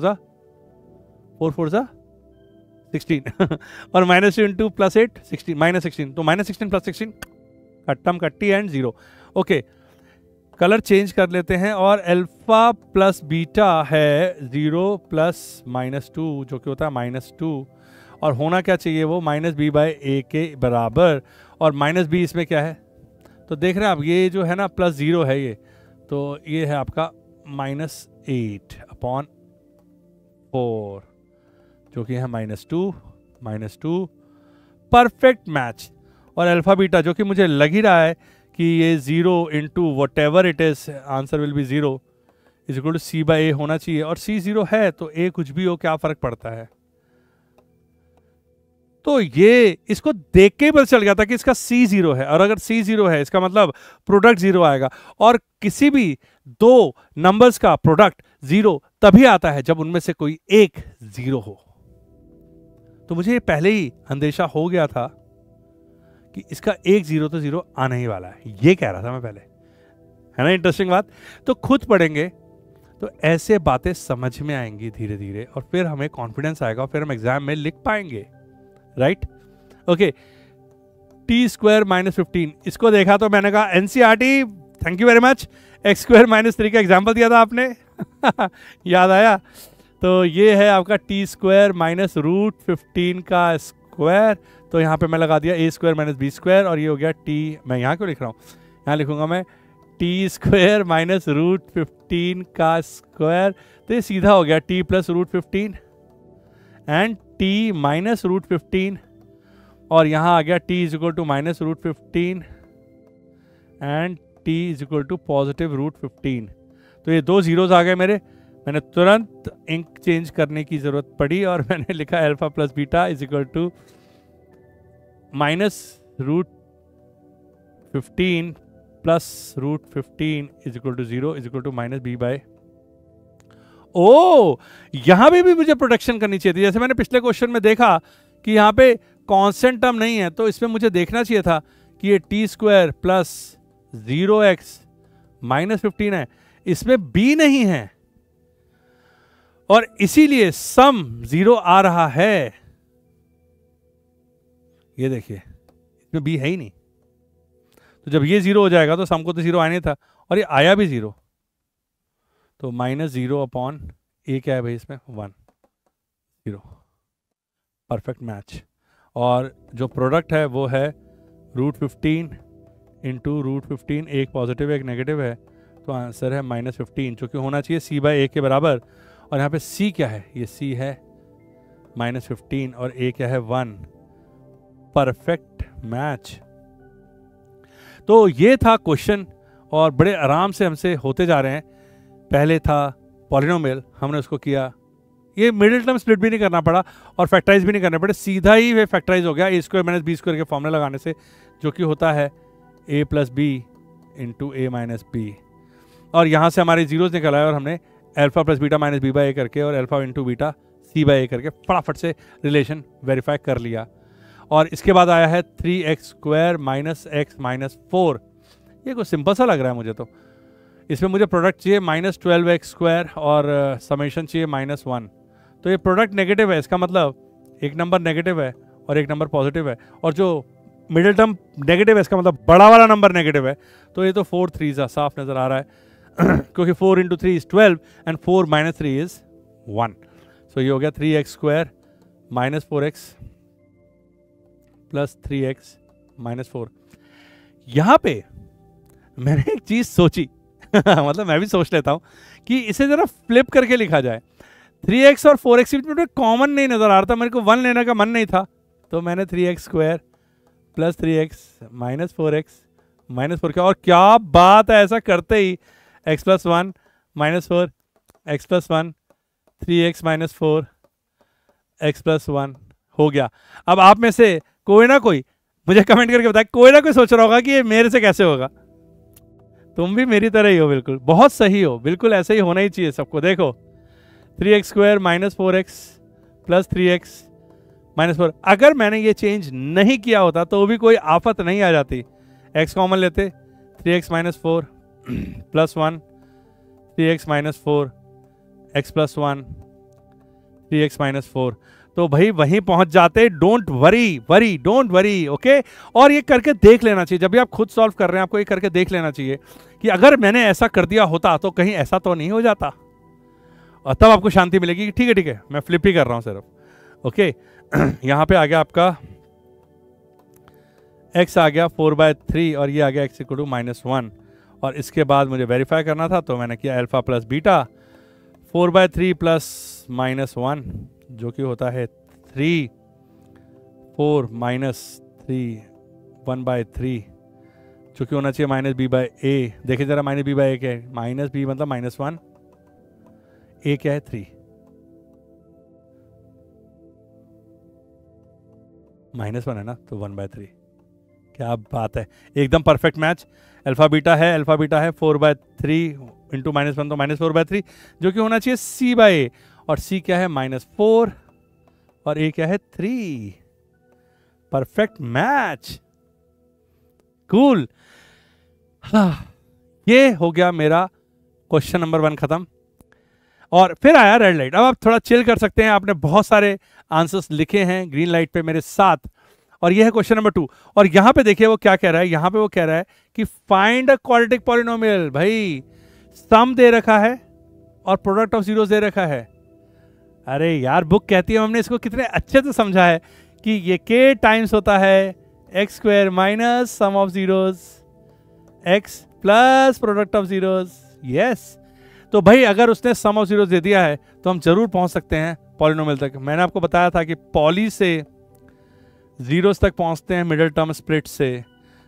जा 16 और -2 इंटू प्लस 8 16 -16, तो -16 प्लस 16 कट्टम कट्टी एंड 0। ओके, कलर चेंज कर लेते हैं, और अल्फा प्लस बीटा है 0 प्लस -2 जो कि होता है -2, और होना क्या चाहिए वो -b बाई a के बराबर, और -b इसमें क्या है तो देख रहे हैं आप, ये जो है ना प्लस 0 है ये, तो ये है आपका -8/4 जो कि है -2 परफेक्ट मैच। और अल्फा बीटा जो कि मुझे लग ही रहा है कि ये 0 into whatever it is, answer will be 0 is equal to c by a होना चाहिए, और c 0 है तो a कुछ भी हो, क्या फर्क पड़ता है। तो ये इसको देख के ही पता चल गया था कि इसका c 0 है, और अगर c 0 है इसका मतलब प्रोडक्ट 0 आएगा, और किसी भी दो नंबर्स का प्रोडक्ट 0 तभी आता है जब उनमें से कोई एक 0 हो। तो मुझे पहले ही अंदेशा हो गया था कि इसका एक 0 तो 0 आने ही वाला है, ये कह रहा था मैं पहले, है ना इंटरेस्टिंग बात। तो खुद पढ़ेंगे तो ऐसे बातें समझ में आएंगी धीरे धीरे, और फिर हमें कॉन्फिडेंस आएगा, और फिर हम एग्जाम में लिख पाएंगे, राइट। ओके, t² -15, इसको देखा तो मैंने कहा NCERT thank you very much, x² -3 का एग्जाम्पल दिया था आपने याद आया। तो ये है आपका t² -√15 का स्क्वायर, तो यहाँ पे मैं लगा दिया a² -b², और ये हो गया t, मैं यहाँ क्यों लिख रहा हूँ, यहाँ लिखूंगा मैं t² -√15 का स्क्वायर, तो ये सीधा हो गया t + √15 एंड t -√15, और यहाँ आ गया t = -√15 एंड t = +√15। तो ये दो जीरोस आ गए मेरे, मैंने तुरंत इंक चेंज करने की जरूरत पड़ी, और मैंने लिखा alpha plus beta = -√15 + √15 = 0 = -b by. ओ, यहां भी मुझे प्रोटेक्शन करनी चाहिए थी, जैसे मैंने पिछले क्वेश्चन में देखा कि यहाँ पे कांस्टेंट टर्म नहीं है, तो इसमें मुझे देखना चाहिए था कि ये t² + 0x -15 है, इसमें b नहीं है, और इसीलिए सम 0 आ रहा है। ये देखिए, इसमें b है ही नहीं, तो जब ये 0 हो जाएगा तो सम को तो 0 आया नहीं था, और ये आया भी 0, तो -0/a क्या है भाई इसमें 1 0, परफेक्ट मैच। और जो प्रोडक्ट है वो है √15 इंटू √15, एक पॉजिटिव एक नेगेटिव है, तो आंसर है -15 जो कि होना चाहिए c बाई a के बराबर। और यहाँ पे c क्या है, ये c है -15 और a क्या है 1, परफेक्ट मैच। तो ये था क्वेश्चन, और बड़े आराम से हमसे होते जा रहे हैं। पहले था पॉलिनोमियल, हमने उसको किया, ये मिडिल टर्म स्प्लिट भी नहीं करना पड़ा और फैक्टराइज भी नहीं करने पड़े, सीधा ही वे फैक्टराइज हो गया a² - b² के फॉर्मूला लगाने से, जो कि होता है a + b into a - b। और यहाँ से हमारे जीरोस निकल आए, और हमने अल्फा प्लस बीटा -b/a करके, और alpha into beta c C by A करके फटाफट से रिलेशन वेरीफाई कर लिया। और इसके बाद आया है 3x² माइनस एक्स माइनस 4। ये कुछ सिंपल सा लग रहा है मुझे तो। इसमें मुझे प्रोडक्ट चाहिए -12x² और समेशन चाहिए -1। तो ये प्रोडक्ट नेगेटिव है, इसका मतलब एक नंबर नेगेटिव है और एक नंबर पॉजिटिव है, और जो मिडिल टर्म नेगेटिव है इसका मतलब बड़ा वाला नंबर नेगेटिव है। तो ये तो 4 3 साफ नजर आ रहा है क्योंकि 4 × 3 = 12 एंड 4 - 3 = 1। सो ये हो गया 3x² - 4x + 3x - 4। यहां पे मैंने एक चीज सोची मतलब मैं भी सोच लेता हूं कि इसे जरा फ्लिप करके लिखा जाए। 3x और 4x के बीच में कॉमन नहीं नजर आ रहा था, मेरे को 1 लेने का मन नहीं था, तो मैंने 3x² + 3x - 4x - 4 किया। और क्या बात है, ऐसा करते ही x + 1 - 4 x + 1 3x - 4 x + 1 हो गया। अब आप में से कोई ना कोई मुझे कमेंट करके बताए, कोई ना कोई सोच रहा होगा कि ये मेरे से कैसे होगा। तुम भी मेरी तरह ही हो, बिल्कुल बहुत सही हो, बिल्कुल ऐसे ही होना ही चाहिए सबको। देखो 3x² - 4x + 3x - 4। अगर मैंने ये चेंज नहीं किया होता तो भी कोई आफत नहीं आ जाती। x कॉमन लेते, 3x - 4 + 1 3x - 4 x + 1 3x - 4। तो भाई वहीं पहुंच जाते। Don't worry okay. और ये करके देख लेना चाहिए, जब भी आप खुद सॉल्व कर रहे हैं आपको ये करके देख लेना चाहिए कि अगर मैंने ऐसा कर दिया होता तो कहीं ऐसा तो नहीं हो जाता, और तब आपको शांति मिलेगी कि ठीक है मैं फ्लिप ही कर रहा हूं सिर्फ। ओके यहां पे आ गया आपका x आ गया 4/3 और ये आ गया x = -1। और इसके बाद मुझे वेरीफाई करना था तो मैंने किया अल्फा प्लस बीटा 4/3 + -1 जो कि होता है 3 4 - 3 1/3 जो कि होना चाहिए -b/a। देखिए जरा -b/a क्या है, -b मतलब -1, a क्या है 3, -1 है ना, तो 1/3। क्या बात है, एकदम परफेक्ट मैच। अल्फा बीटा है 4/3 × -1 तो -4/3 जो कि होना चाहिए c/a, और c क्या है -4 और a क्या है 3। Perfect match, cool. ये हो गया मेरा क्वेश्चन नंबर 1 खत्म। और फिर आया रेड लाइट। अब आप थोड़ा चिल कर सकते हैं, आपने बहुत सारे आंसर्स लिखे हैं ग्रीन लाइट पे मेरे साथ, और ये है क्वेश्चन नंबर 2। और यहां पे देखिए वो क्या कह रहा है, यहां पे वो कह रहा है कि फाइंड अ क्वाड्रेटिक पॉलिनोमियल। भाई सम दे रखा है और प्रोडक्ट ऑफ जीरोस दे रखा है। अरे यार बुक कहती है, हमने इसको कितने अच्छे से समझा है कि ये k टाइम्स होता है x² minus sum of zeros x plus product of zeros. Yes, तो भाई अगर उसने सम ऑफ जीरोस दे दिया है तो हम जरूर पहुंच सकते हैं पॉलिनोमियल तक। मैंने आपको बताया था कि पॉली से जीरोस तक पहुंचते हैं मिडिल टर्म स्प्लिट से,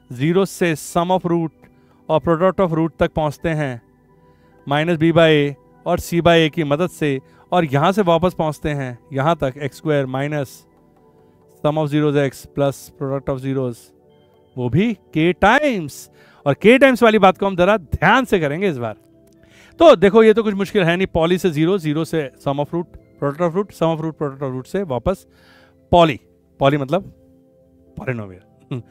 जीरोस से सम ऑफ रूट और प्रोडक्ट ऑफ रूट तक पहुंचते हैं -b/a और c/a की मदद से, और यहां से वापस पहुंचते हैं यहां तक x² minus sum of zeros x plus product of zeros, वो भी k टाइम्स। और k टाइम्स वाली बात को हम जरा ध्यान से करेंगे इस बार। तो देखो ये तो कुछ मुश्किल है नहीं, पॉली से जीरो, जीरो से sum of root product of root, sum of root product of root से वापस पॉली, पॉली मतलब पॉलिनोमियल।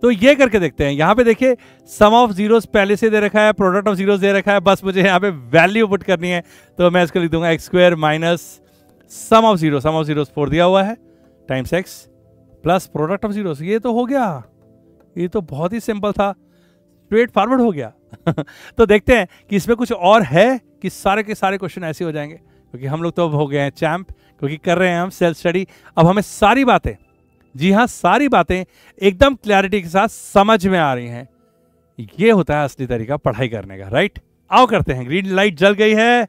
तो ये करके देखते हैं। यहां पे देखिए सम ऑफ जीरोस पहले से दे रखा है, प्रोडक्ट ऑफ जीरोस दे रखा है, बस मुझे यहाँ पे वैल्यू पुट करनी है। तो मैं इसको लिख दूंगा x² minus sum of zeros 4 दिया हुआ है times x plus product of zeros. ये तो हो गया, ये तो बहुत ही सिंपल था, स्ट्रेट फॉरवर्ड हो गया। तो देखते हैं कि इसमें कुछ और है कि सारे के सारे क्वेश्चन ऐसे हो जाएंगे, क्योंकि हम लोग तो अब हो गए हैं चैंप, क्योंकि कर रहे हैं हम सेल्फ स्टडी। अब हमें सारी बातें, जी हाँ सारी बातें एकदम क्लैरिटी के साथ समझ में आ रही हैं। ये होता है असली तरीका पढ़ाई करने का, राइट। आओ करते हैं। ग्रीन लाइट जल गई है,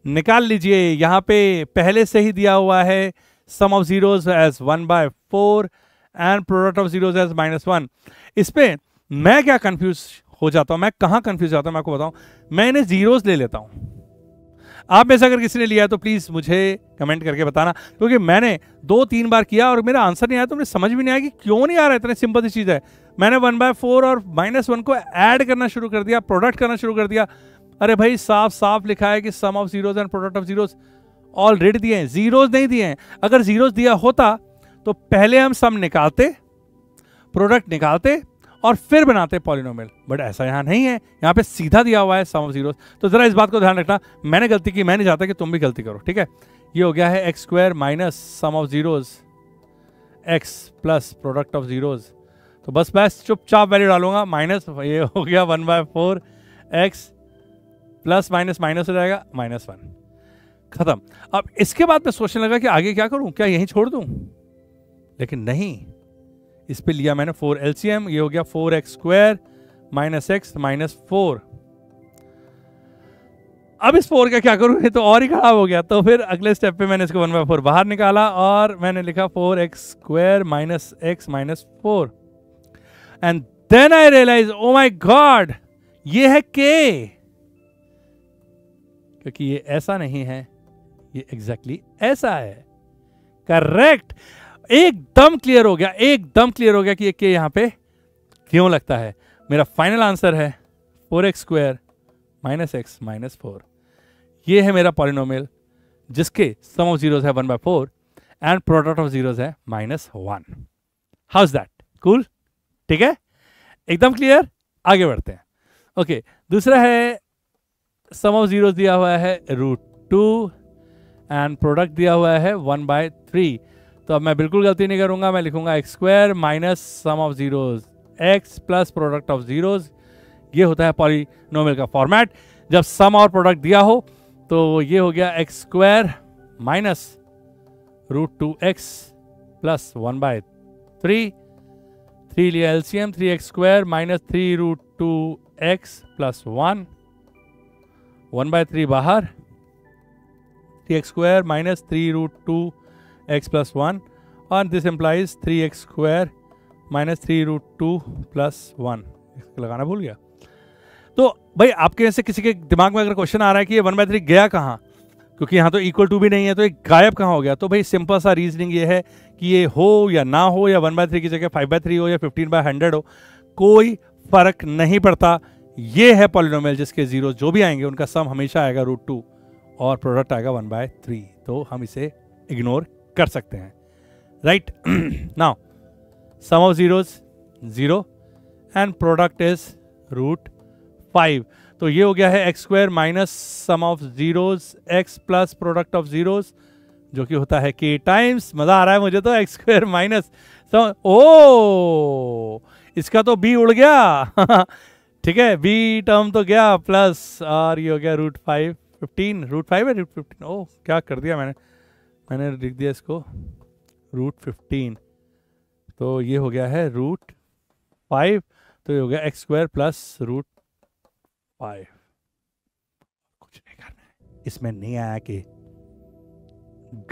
निकाल लीजिए। यहां पे पहले से ही दिया हुआ है sum of zeros as 1/4 and product of zeros as -1। इस पे मैं क्या कंफ्यूज हो जाता हूं, मैं कहां कंफ्यूज जाता हूं मैं आपको बताऊं। मैं इन्हें जीरोस ले लेता हूं। आप में से अगर किसी ने लिया है तो प्लीज मुझे कमेंट करके बताना, क्योंकि मैंने 2-3 बार किया और मेरा आंसर नहीं आया, तो मुझे समझ भी नहीं आया कि क्यों नहीं आ रहा है। इतनी सिंपल सी चीज है, मैंने 1/4 और -1 को ऐड करना शुरू कर दिया, प्रोडक्ट करना शुरू कर दिया। अरे भाई साफ साफ लिखा है कि sum of zeros and product of zeros, already दिए हैं, जीरोस नहीं दिए हैं। अगर जीरोस दिया होता तो पहले हम सम निकालते, प्रोडक्ट निकालते और फिर बनाते पॉलिनोमियल, बट ऐसा यहां नहीं है, यहां पे सीधा दिया हुआ है सम ऑफ जीरोस। तो जरा इस बात को ध्यान रखना, मैंने गलती की, मैं नहीं चाहता कि तुम भी गलती करो, ठीक है। ये हो गया है x square minus sum of zeros x plus product of zeros. तो बस मैं चुपचाप वैल्यू डालूंगा, माइनस, ये हो गया 1/4 एक्स प्लस माइनस माइनस हो जाएगा -1, खत्म। अब इसके बाद मैं सोचने लगा कि आगे क्या करूं, क्या यहीं छोड़ दूं, लेकिन नहीं, इस पे लिया मैंने 4 LCM, ये हो गया 4x square minus x minus 4। अब इस 4 का क्या करूं, ये तो और ही खराब हो गया। तो फिर अगले स्टेप पे मैंने इसको 1/4 बाहर निकाला और मैंने लिखा 4x square minus x minus 4 and then I realise, oh my god, ये है k, क्योंकि ये ऐसा नहीं है, ये एग्जैक्टली ऐसा है। करेक्ट, एकदम क्लियर हो गया, एकदम क्लियर हो गया कि ये k यहां पे क्यों लगता है। मेरा फाइनल आंसर है 4x square minus x minus 4। ये है मेरा पॉलिनोमियल जिसके सम ऑफ जीरोस है 1/4 एंड प्रोडक्ट ऑफ जीरोस है -1। हाउ इज दैट, कूल, ठीक है, एकदम क्लियर। आगे बढ़ते हैं। ओके, दूसरा है सम ऑफ जीरोस दिया हुआ है √2 एंड प्रोडक्ट दिया हुआ है 1/3। तो अब मैं बिल्कुल गलती नहीं करूंगा, मैं लिखूंगा x square minus sum of zeros x plus product of zeros. ये होता है पॉलिनोमियल का फॉर्मेट। जब सम और प्रोडक्ट दिया हो तो ये हो गया x square minus √2x plus 1/3, 3 लिया LCM, 3x square minus 3√2x plus 1, 1/3 बाहर, 3x square minus 3√2x plus 1 और this implies 3x square minus 3√2 plus 1। लगाना भूल गया। तो भाई आपके में से किसी के दिमाग में अगर क्वेश्चन आ रहा है कि ये 1/3 गया कहाँ, क्योंकि यहाँ तो इक्वल टू भी नहीं है, तो ये गायब कहाँ हो गया, तो भाई सिंपल सा रीजनिंग ये है कि ये हो या ना हो, या 1/3 की जगह 5/3 हो या 15/100 हो, कोई फर्क नहीं पड़ता। ये है पॉलिनोमियल जिसके जीरो जो भी आएंगे उनका सम हमेशा आएगा √2 और प्रोडक्ट आएगा 1/3। तो हम इसे इग्नोर कर सकते हैं, right. Now sum of zeros 0 and product is √5। तो ये हो गया है x square minus sum of zeros x plus product of zeros, जो कि होता है k टाइम्स, मजा आ रहा है मुझे तो, एक्स स्क्वायर माइनस, ओ इसका तो b उड़ गया ठीक है, b टर्म तो गया, प्लस और ये हो गया √5, 15, √5 है √15, ओह क्या कर दिया मैंने लिख दिया इसको √15। तो ये हो गया है √5, तो ये हो गया एक्स स्क्वायर प्लस √5। कुछ नहीं करना है, इसमें नहीं आया कि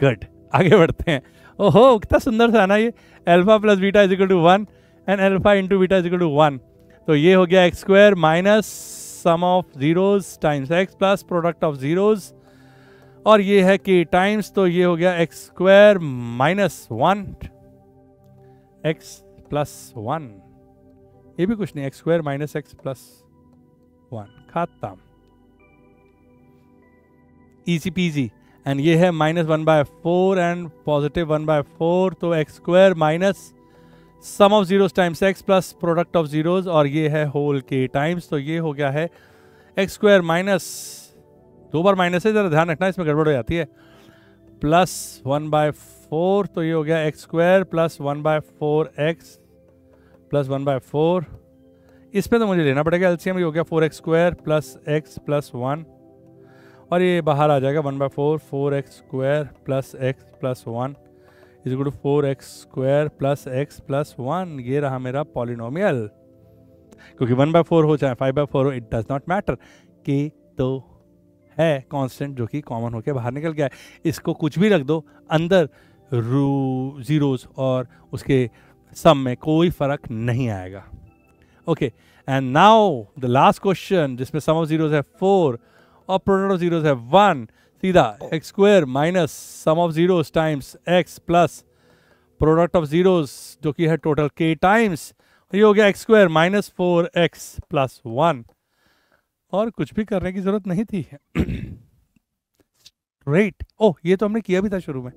गुड। आगे बढ़ते हैं। ओहो कितना सुंदर सा है ना ये, alpha plus beta is equal to 1 and alpha into beta is equal to 1। तो ये हो गया x square minus sum of zeros times x plus product of zeros, और ये है k टाइम्स, तो ये हो गया x square minus 1 x plus 1। ये भी कुछ नहीं, x square minus x plus 1, खत्म, इजी पीजी। एंड ये है -1/4 एंड पॉजिटिव 1/4, तो x square minus sum of zeros times x plus product of zeros, और ये है होल k टाइम्स। तो ये हो गया है एक्स स्क्वायर माइनस, 2 बार माइनस है, जरा ध्यान रखना इसमें गड़बड़ हो जाती है, प्लस 1/4, तो ये हो गया x square plus 1/4 x plus 1/4। इसमें तो मुझे लेना पड़ेगा एलसीएम, ये हो गया 4x square plus x plus 1, और ये बाहर आ जाएगा 1/4 4x square plus x plus 1 is equal to 4x square plus x plus 1। ये रहा मेरा पॉलिनोमियल, क्योंकि 1/4 हो चाहे 5/4 हो, इट डज नॉट मैटर, के तो है कांस्टेंट जो कि कॉमन होके बाहर निकल गया है। इसको कुछ भी रख दो अंदर जीरोस और उसके सम में कोई फर्क नहीं आएगा। Okay, and now the last question जिसमें सम ऑफ जीरोस है 4 और प्रोडक्ट ऑफ जीरोस है 1। सीधा x square minus sum of zeros times x plus product of zeros, जो कि है टोटल k टाइम्स, ये हो गया x square minus 4x plus 1, और कुछ भी करने की जरूरत नहीं थी ग्रेट। ओह, ये तो हमने किया भी था शुरू में।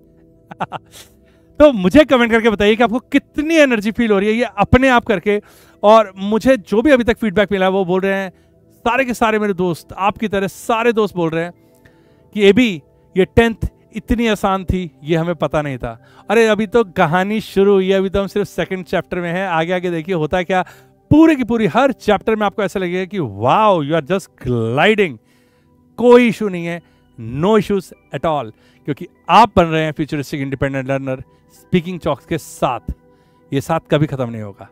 तो मुझे कमेंट करके बताइए कि आपको कितनी एनर्जी फील हो रही है ये अपने आप करके। और मुझे जो भी अभी तक फीडबैक मिला वो बोल रहे हैं, सारे के सारे मेरे दोस्त आपकी तरह सारे दोस्त बोल रहे हैं कि एबी ये 10th इतनी आसान थी, ये हमें पता नहीं था। अरे अभी तो कहानी शुरू हुई है, अभी तो हम सिर्फ सेकंड चैप्टर में हैं। आगे आगे देखिए होता है क्या। पूरे की पूरी हर चैप्टर में आपको ऐसा लगेगा कि wow you are just gliding. कोई इशू नहीं है, नो इश्यूज एट ऑल, क्योंकि आप बन रहे हैं futuristic independent learner speaking chalks के साथ। ये साथ कभी खत्म नहीं होगा।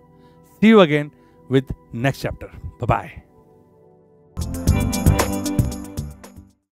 See you again with next chapter. Bye bye.